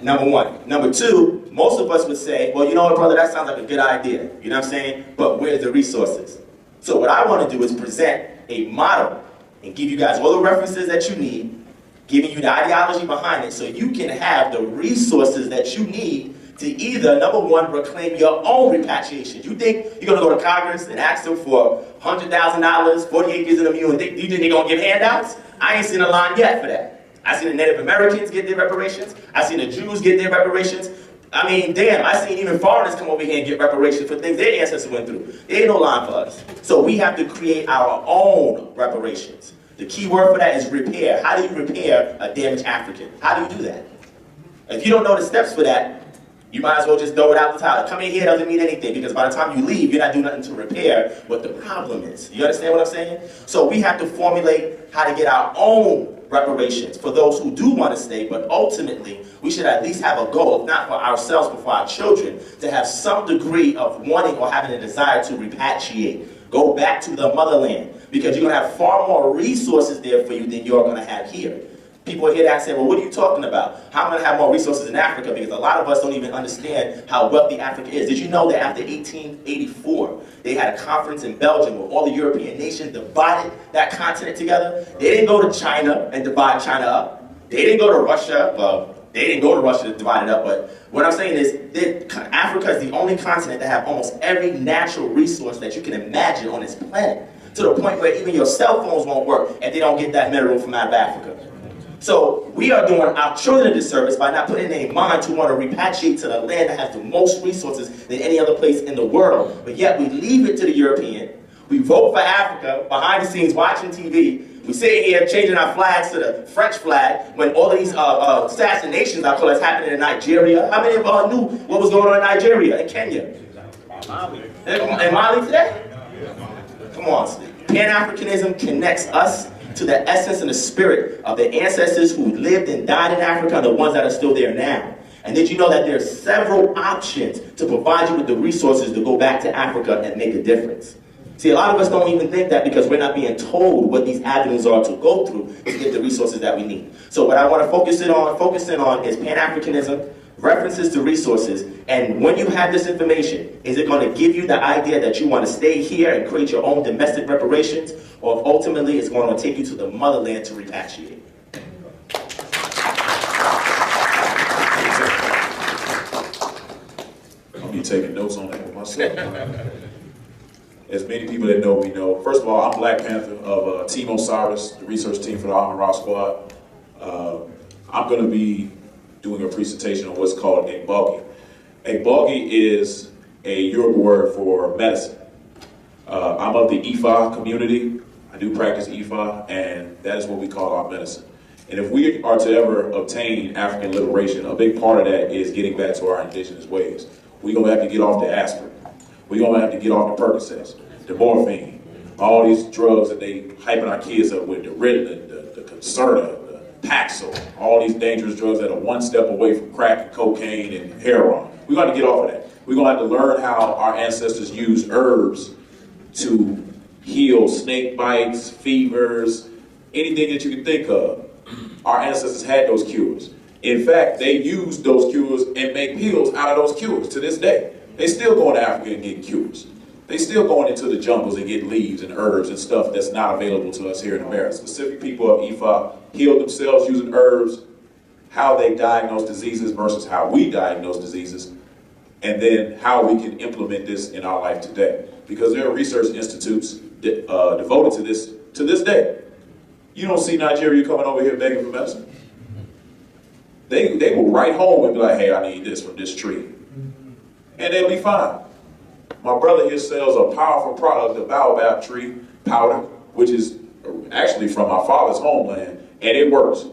Number one. Number two, most of us would say, well, you know what, brother, that sounds like a good idea. You know what I'm saying? But where's the resources? So what I want to do is present a model and give you guys all the references that you need, giving you the ideology behind it so you can have the resources that you need to either, number one, reclaim your own repatriation. You think you're going to go to Congress and ask them for $100,000, 40 acres in a mule, and you think they're going to give handouts? I ain't seen a line yet for that. I seen the Native Americans get their reparations. I seen the Jews get their reparations. I mean, damn, I seen even foreigners come over here and get reparations for things their ancestors went through. There ain't no line for us. So we have to create our own reparations. The key word for that is repair. How do you repair a damaged African? How do you do that? If you don't know the steps for that, you might as well just throw it out the towel. Coming here doesn't mean anything because by the time you leave, you're not doing nothing to repair what the problem is. You understand what I'm saying? So we have to formulate how to get our own reparations for those who do want to stay, but ultimately, we should at least have a goal, if not for ourselves, but for our children, to have some degree of wanting or having a desire to repatriate. Go back to the motherland, because you're going to have far more resources there for you than you're going to have here. People hear that and say, well, what are you talking about? How am I going to have more resources in Africa? Because a lot of us don't even understand how wealthy Africa is. Did you know that after 1884, they had a conference in Belgium where all the European nations divided that continent together? They didn't go to China and divide China up. They didn't go to Russia. Well, they didn't go to Russia to divide it up. But what I'm saying is Africa is the only continent that has almost every natural resource that you can imagine on this planet, to the point where even your cell phones won't work if they don't get that mineral from out of Africa. So we are doing our children a disservice by not putting in their mind to want to repatriate to the land that has the most resources than any other place in the world. But yet we leave it to the European. We vote for Africa, behind the scenes watching TV. We sit here changing our flags to the French flag when all of these assassinations, I call it, happening in Nigeria. How many of us knew what was going on in Nigeria and Kenya? And Mali today? Come on, Pan-Africanism connects us to the essence and the spirit of the ancestors who lived and died in Africa and the ones that are still there now. And did you know that there are several options to provide you with the resources to go back to Africa and make a difference? See, a lot of us don't even think that because we're not being told what these avenues are to go through to get the resources that we need. So what I want to focus in on is Pan-Africanism, references to resources, and when you have this information, is it going to give you the idea that you want to stay here and create your own domestic reparations, or if ultimately it's going to take you to the motherland to repatriate? I'll be taking notes on that for myself. As many people that know me know, first of all, I'm Black Panther of Team Osiris, the research team for the Army Rock Squad. I'm going to be doing a presentation on what's called a buggy. A buggy is a Yoruba word for medicine. I'm of the Ifa community. I do practice Ifa, and that is what we call our medicine. And if we are to ever obtain African liberation, a big part of that is getting back to our indigenous ways. We're going to have to get off the aspirin. We're going to have to get off the Percocets, the morphine, all these drugs that they hyping our kids up with, the Ritalin, the Concerta, Paxil, all these dangerous drugs that are one step away from crack and cocaine and heroin. We're going to get off of that. We're going to have to learn how our ancestors used herbs to heal snake bites, fevers, anything that you can think of. Our ancestors had those cures. In fact, they used those cures and make pills out of those cures to this day. They still going to Africa and getting cures. They still going into the jungles and getting leaves and herbs and stuff that's not available to us here in America. Specific people of Ifa healed themselves using herbs, how they diagnose diseases versus how we diagnose diseases, and then how we can implement this in our life today. Because there are research institutes devoted to this day. You don't see Nigeria coming over here begging for medicine. They will write home and be like, hey, I need this from this tree. And they'll be fine. My brother here sells a powerful product, the baobab tree powder, which is actually from my father's homeland, and it works.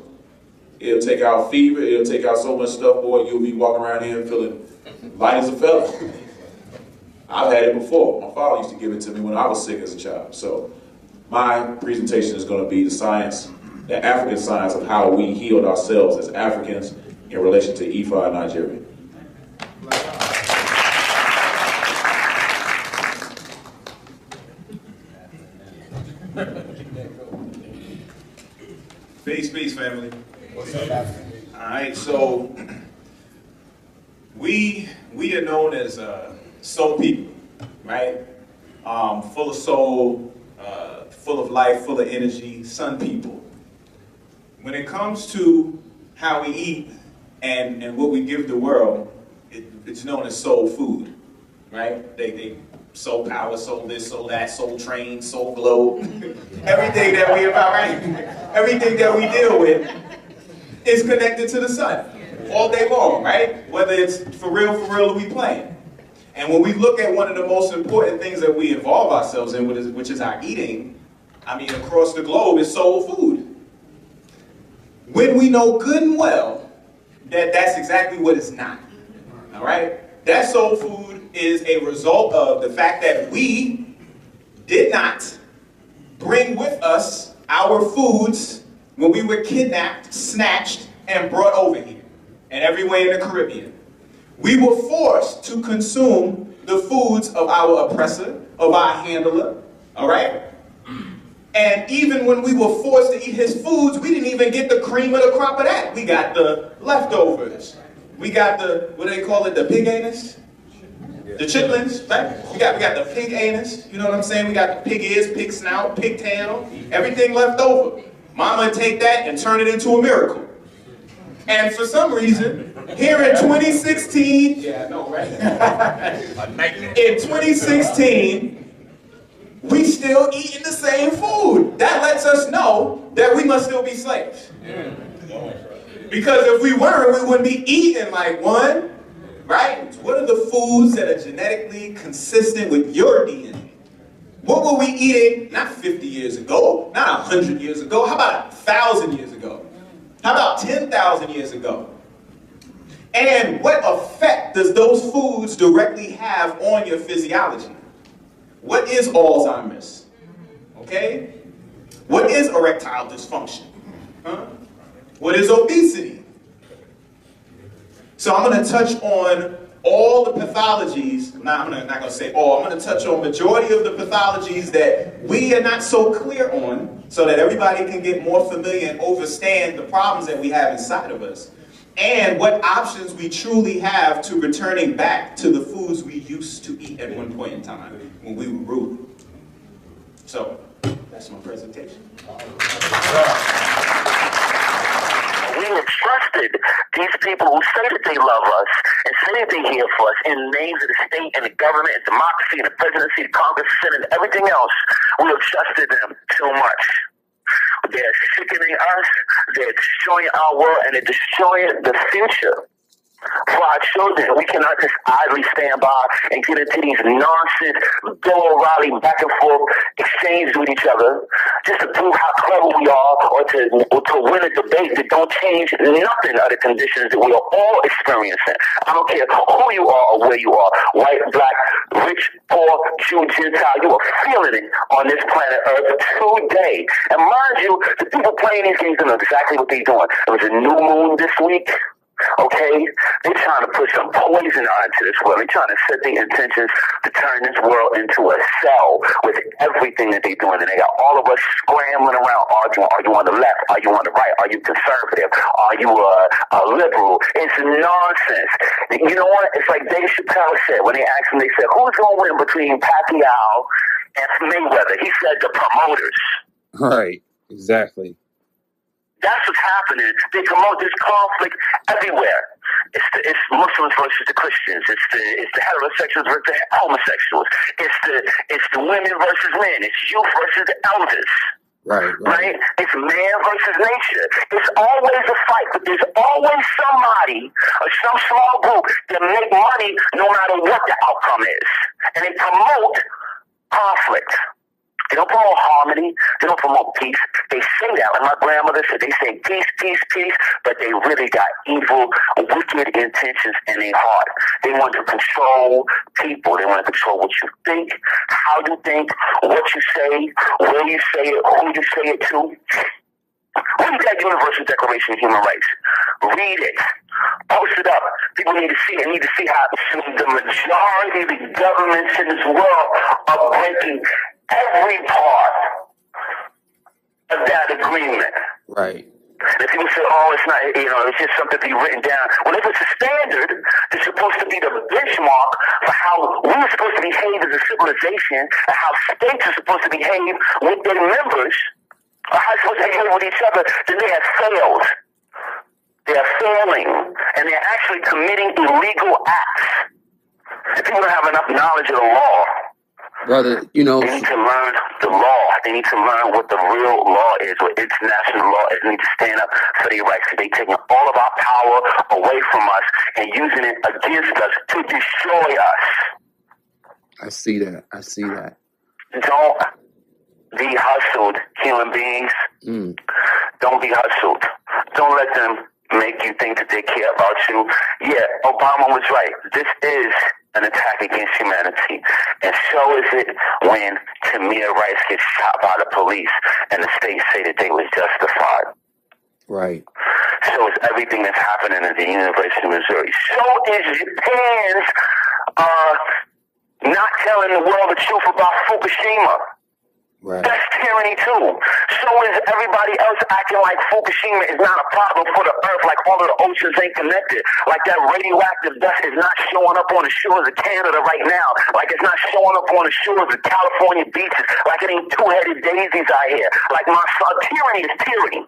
It'll take out fever. It'll take out so much stuff, boy. You'll be walking around here feeling light as a feather. I've had it before. My father used to give it to me when I was sick as a child. So my presentation is going to be the science, the African science of how we healed ourselves as Africans in relation to Ifa in Nigeria. Peace, family. What's up? All right, so we are known as soul people, right? Full of soul, full of life, full of energy, sun people. When it comes to how we eat and what we give the world, it's known as soul food, right? They soul power, soul this, soul that, soul train, soul glow. Everything that we about, right? Everything that we deal with is connected to the sun all day long, right? Whether it's for real or we playing. And when we look at one of the most important things that we involve ourselves in, which is our eating, I mean, across the globe, is soul food. When we know good and well that that's exactly what it's not, all right? That soul food is a result of the fact that we did not bring with us our foods when we were kidnapped, snatched, and brought over here, and everywhere in the Caribbean. We were forced to consume the foods of our oppressor, of our handler, all right? And even when we were forced to eat his foods, we didn't even get the cream of the crop of that. We got the leftovers. We got the, what do they call it, the pig anus? The chitlins, right? We got the pig anus, you know what I'm saying? We got the pig ears, pig snout, pig tail, everything left over. Mama would take that and turn it into a miracle. And for some reason, here in 2016, yeah, I know, right? In 2016, we still eating the same food. That lets us know that we must still be slaves. Because if we weren't, we wouldn't be eating like one, right? What are the foods that are genetically consistent with your DNA? What were we eating not 50 years ago, not 100 years ago? How about 1,000 years ago? How about 10,000 years ago? And what effect does those foods directly have on your physiology? What is Alzheimer's? Okay? What is erectile dysfunction? Huh? What is obesity? So I'm going to touch on all the pathologies. Now, I'm not going to say all. I'm going to touch on majority of the pathologies that we are not so clear on so that everybody can get more familiar and understand the problems that we have inside of us and what options we truly have to returning back to the foods we used to eat at one point in time when we were ruled. So, that's my presentation. We have trusted these people who say that they love us and say that they're here for us in the names of the state and the government and democracy and the presidency, the Congress, the Senate, and everything else. We have trusted them so much. They're sickening us, they're destroying our world, and they're destroying the future for our children. We cannot just idly stand by and get into these nonsense, Bill O'Reilly back and forth exchanges with each other just to prove how clever we are or to win a debate that don't change nothing of the conditions that we are all experiencing. I don't care who you are or where you are, white, black, rich, poor, Jew, Gentile, you are feeling it on this planet Earth today. And mind you, the people playing these games know exactly what they're doing. There was a new moon this week. Okay, they're trying to put some poison onto this world. They're trying to set their intentions to turn this world into a cell with everything that they're doing. And they got all of us scrambling around arguing. Are you on the left? Are you on the right? Are you conservative? Are you a liberal? It's nonsense. You know what? It's like Dave Chappelle said when they asked him, they said, who's going to win between Pacquiao and Mayweather? He said the promoters. Right, exactly. That's what's happening. They promote this conflict everywhere. It's Muslims versus the Christians. It's the heterosexuals versus the homosexuals. It's the women versus men. It's youth versus the elders. Right? It's man versus nature. It's always a fight, but there's always somebody or some small group that make money no matter what the outcome is. And they promote conflict. They don't promote harmony. They don't promote peace. They say that, like my grandmother said, they say peace, peace, peace, but they really got evil, wicked intentions in their heart. They want to control people. They want to control what you think, how you think, what you say, where you say it, who you say it to. Read that Universal Declaration of Human Rights. Read it. Post it up. People need to see it. Need to see how the majority of the governments in this world are breaking every part of that agreement. Right. And people say, oh, it's not, it's just something to be written down. Well, if it's a standard, it's supposed to be the benchmark for how we're supposed to behave as a civilization and how states are supposed to behave with their members, or how they're supposed to behave with each other, then they have failed. They are failing, and they're actually committing illegal acts. If people don't have enough knowledge of the law, brother, they need to learn the law. They need to learn what the real law is, what international law is. They need to stand up for their rights. They're taking all of our power away from us and using it against us to destroy us. I see that. I see that. Don't be hustled, human beings. Don't be hustled. Don't let them make you think that they care about you. Yeah, Obama was right. This is an attack against humanity. And so is it when Tamir Rice gets shot by the police and the state say that they was justified. Right. So is everything that's happening at the University of Missouri. So is Japan's not telling the world the truth about Fukushima. Right. That's tyranny too. So is everybody else acting like Fukushima is not a problem for the earth, like all of the oceans ain't connected, like that radioactive dust is not showing up on the shores of Canada right now, like it's not showing up on the shores of California beaches, like it ain't two-headed daisies out here. Like my son, tyranny is tyranny.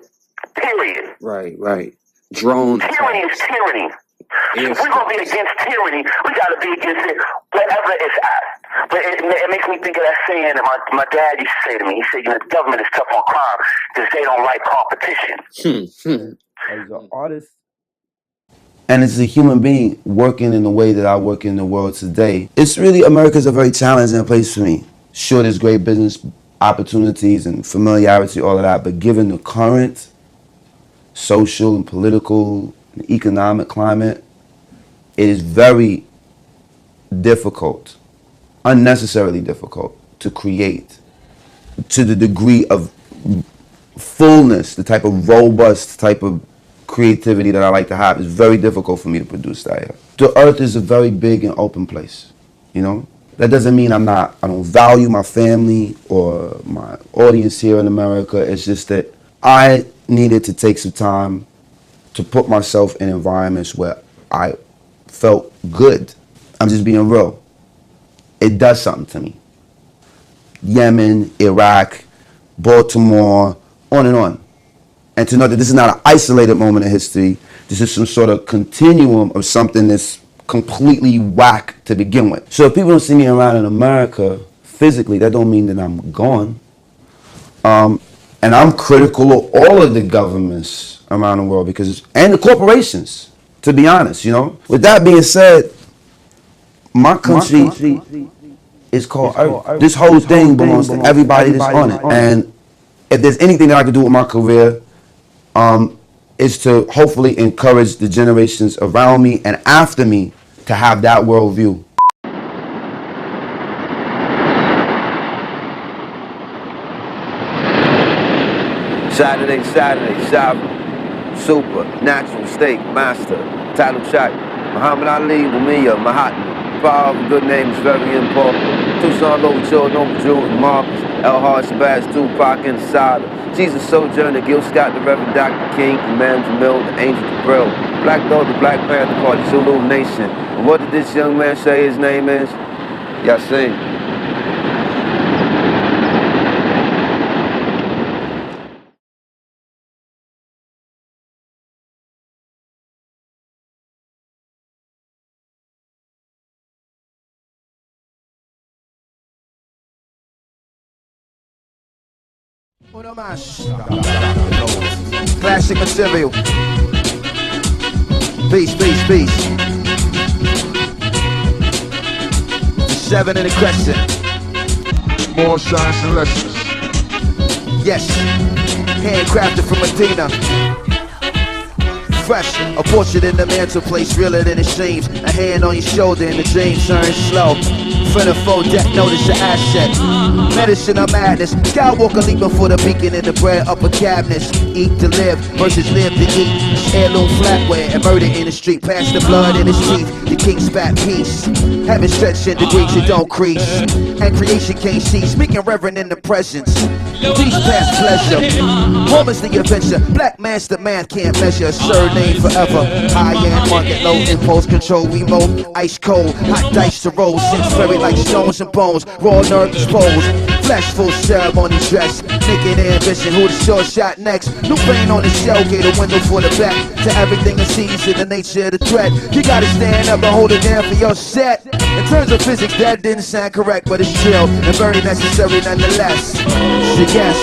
Period. Right, right. Drone. Tyranny is tyranny. If we're going to be against tyranny, we got to be against it wherever it's at. But it makes me think of that saying that my dad used to say to me. He said, the government is tough on crime because they don't like competition. As an artist. And as a human being working in the way that I work in the world today, it's really, America's a very challenging place for me. Sure, there's great business opportunities and familiarity, all of that, but given the current social and political and economic climate, it is very difficult, unnecessarily difficult to create to the degree of fullness, the type of robust type of creativity that I like to have. Is very difficult for me to produce that here. The earth is a very big and open place, you know? That doesn't mean I don't value my family or my audience here in America. It's just that I needed to take some time to put myself in environments where I felt good. I'm just being real. It does something to me. Yemen, Iraq, Baltimore, on and on. And to know that this is not an isolated moment in history. This is some sort of continuum of something that's completely whack to begin with. So if people don't see me around in America physically, that don't mean that I'm gone. And I'm critical of all of the governments around the world and the corporations, to be honest, you know. With that being said, my country is called Earth. This whole thing belongs to everybody that's on it. And if there's anything that I could do with my career, is to hopefully encourage the generations around me and after me to have that worldview. Saturday, Sovereign, Super, Natural, Steak, Master, Title Track, Muhammad Ali, Mumia, Mahatma, power of good name is very important. Tucson, Overture, Noble Jew, Marcus, El Hard, Shabazz, Tupac, Insider, Jesus Sojourner, Gil Scott, the Reverend Dr. King, Command Jamil, the Angel Gabriel, Black Dog, the Black Panther Party, Zulu Nation. And what did this young man say his name is? Yasin. Uno más. Classic material. Peace, peace, peace. 7 in the crescent. More science and lessons. Yes, handcrafted from Medina. Fresh, a portrait in the mantelpiece, realer than it seems. A hand on your shoulder and the dream turns slow. Front of full deck, notice your asset. Medicine of madness. Skywalker leaping for the beacon in the bread upper cabinets. Eat to live versus live to eat. Heirloom flatware and murder in the street. Pass the blood in his teeth. The king spat peace. Heaven stretched in degrees, it don't crease. And creation can't cease. Speaking reverent in the presence. Peace past pleasure. Home is the adventure. Black master man can't measure. Surname forever. High-end market, low impulse control. Remote, ice cold. Hot dice to roll. Since very like stones and bones. Raw nerve exposed. Flesh full ceremony dress. Naked ambition. Who the short shot next? New brain on the shell. Gate a window for the back. To everything that sees in the nature of the threat. You gotta stand up and hold it down for your set. In terms of physics, that didn't sound correct, but it's true and very necessary nonetheless. So yes,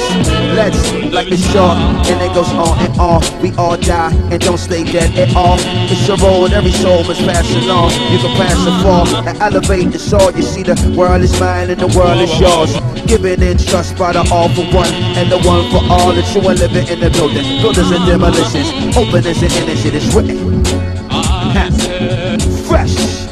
let's like the shark, and it goes on and on. We all die and don't stay dead at all. It's your role, and every soul must pass along. You can pass or fall and elevate the soul. You see, the world is mine and the world is yours. Given in trust by the all for one and the one for all. The true and living in the building. Builders and demolitions, openness and energy is written. Fresh.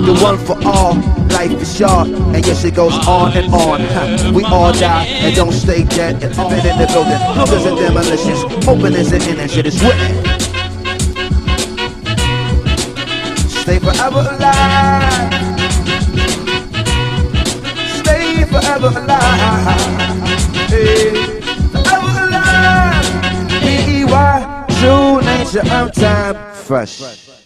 The one for all, life is short, and yes it goes on and on. We all die and don't stay dead. And living in the building, builders and demolitions, openness and energy is written. Stay forever alive. Stay forever alive. Hey, forever alive. P-E-Y, true nature of time. Fresh.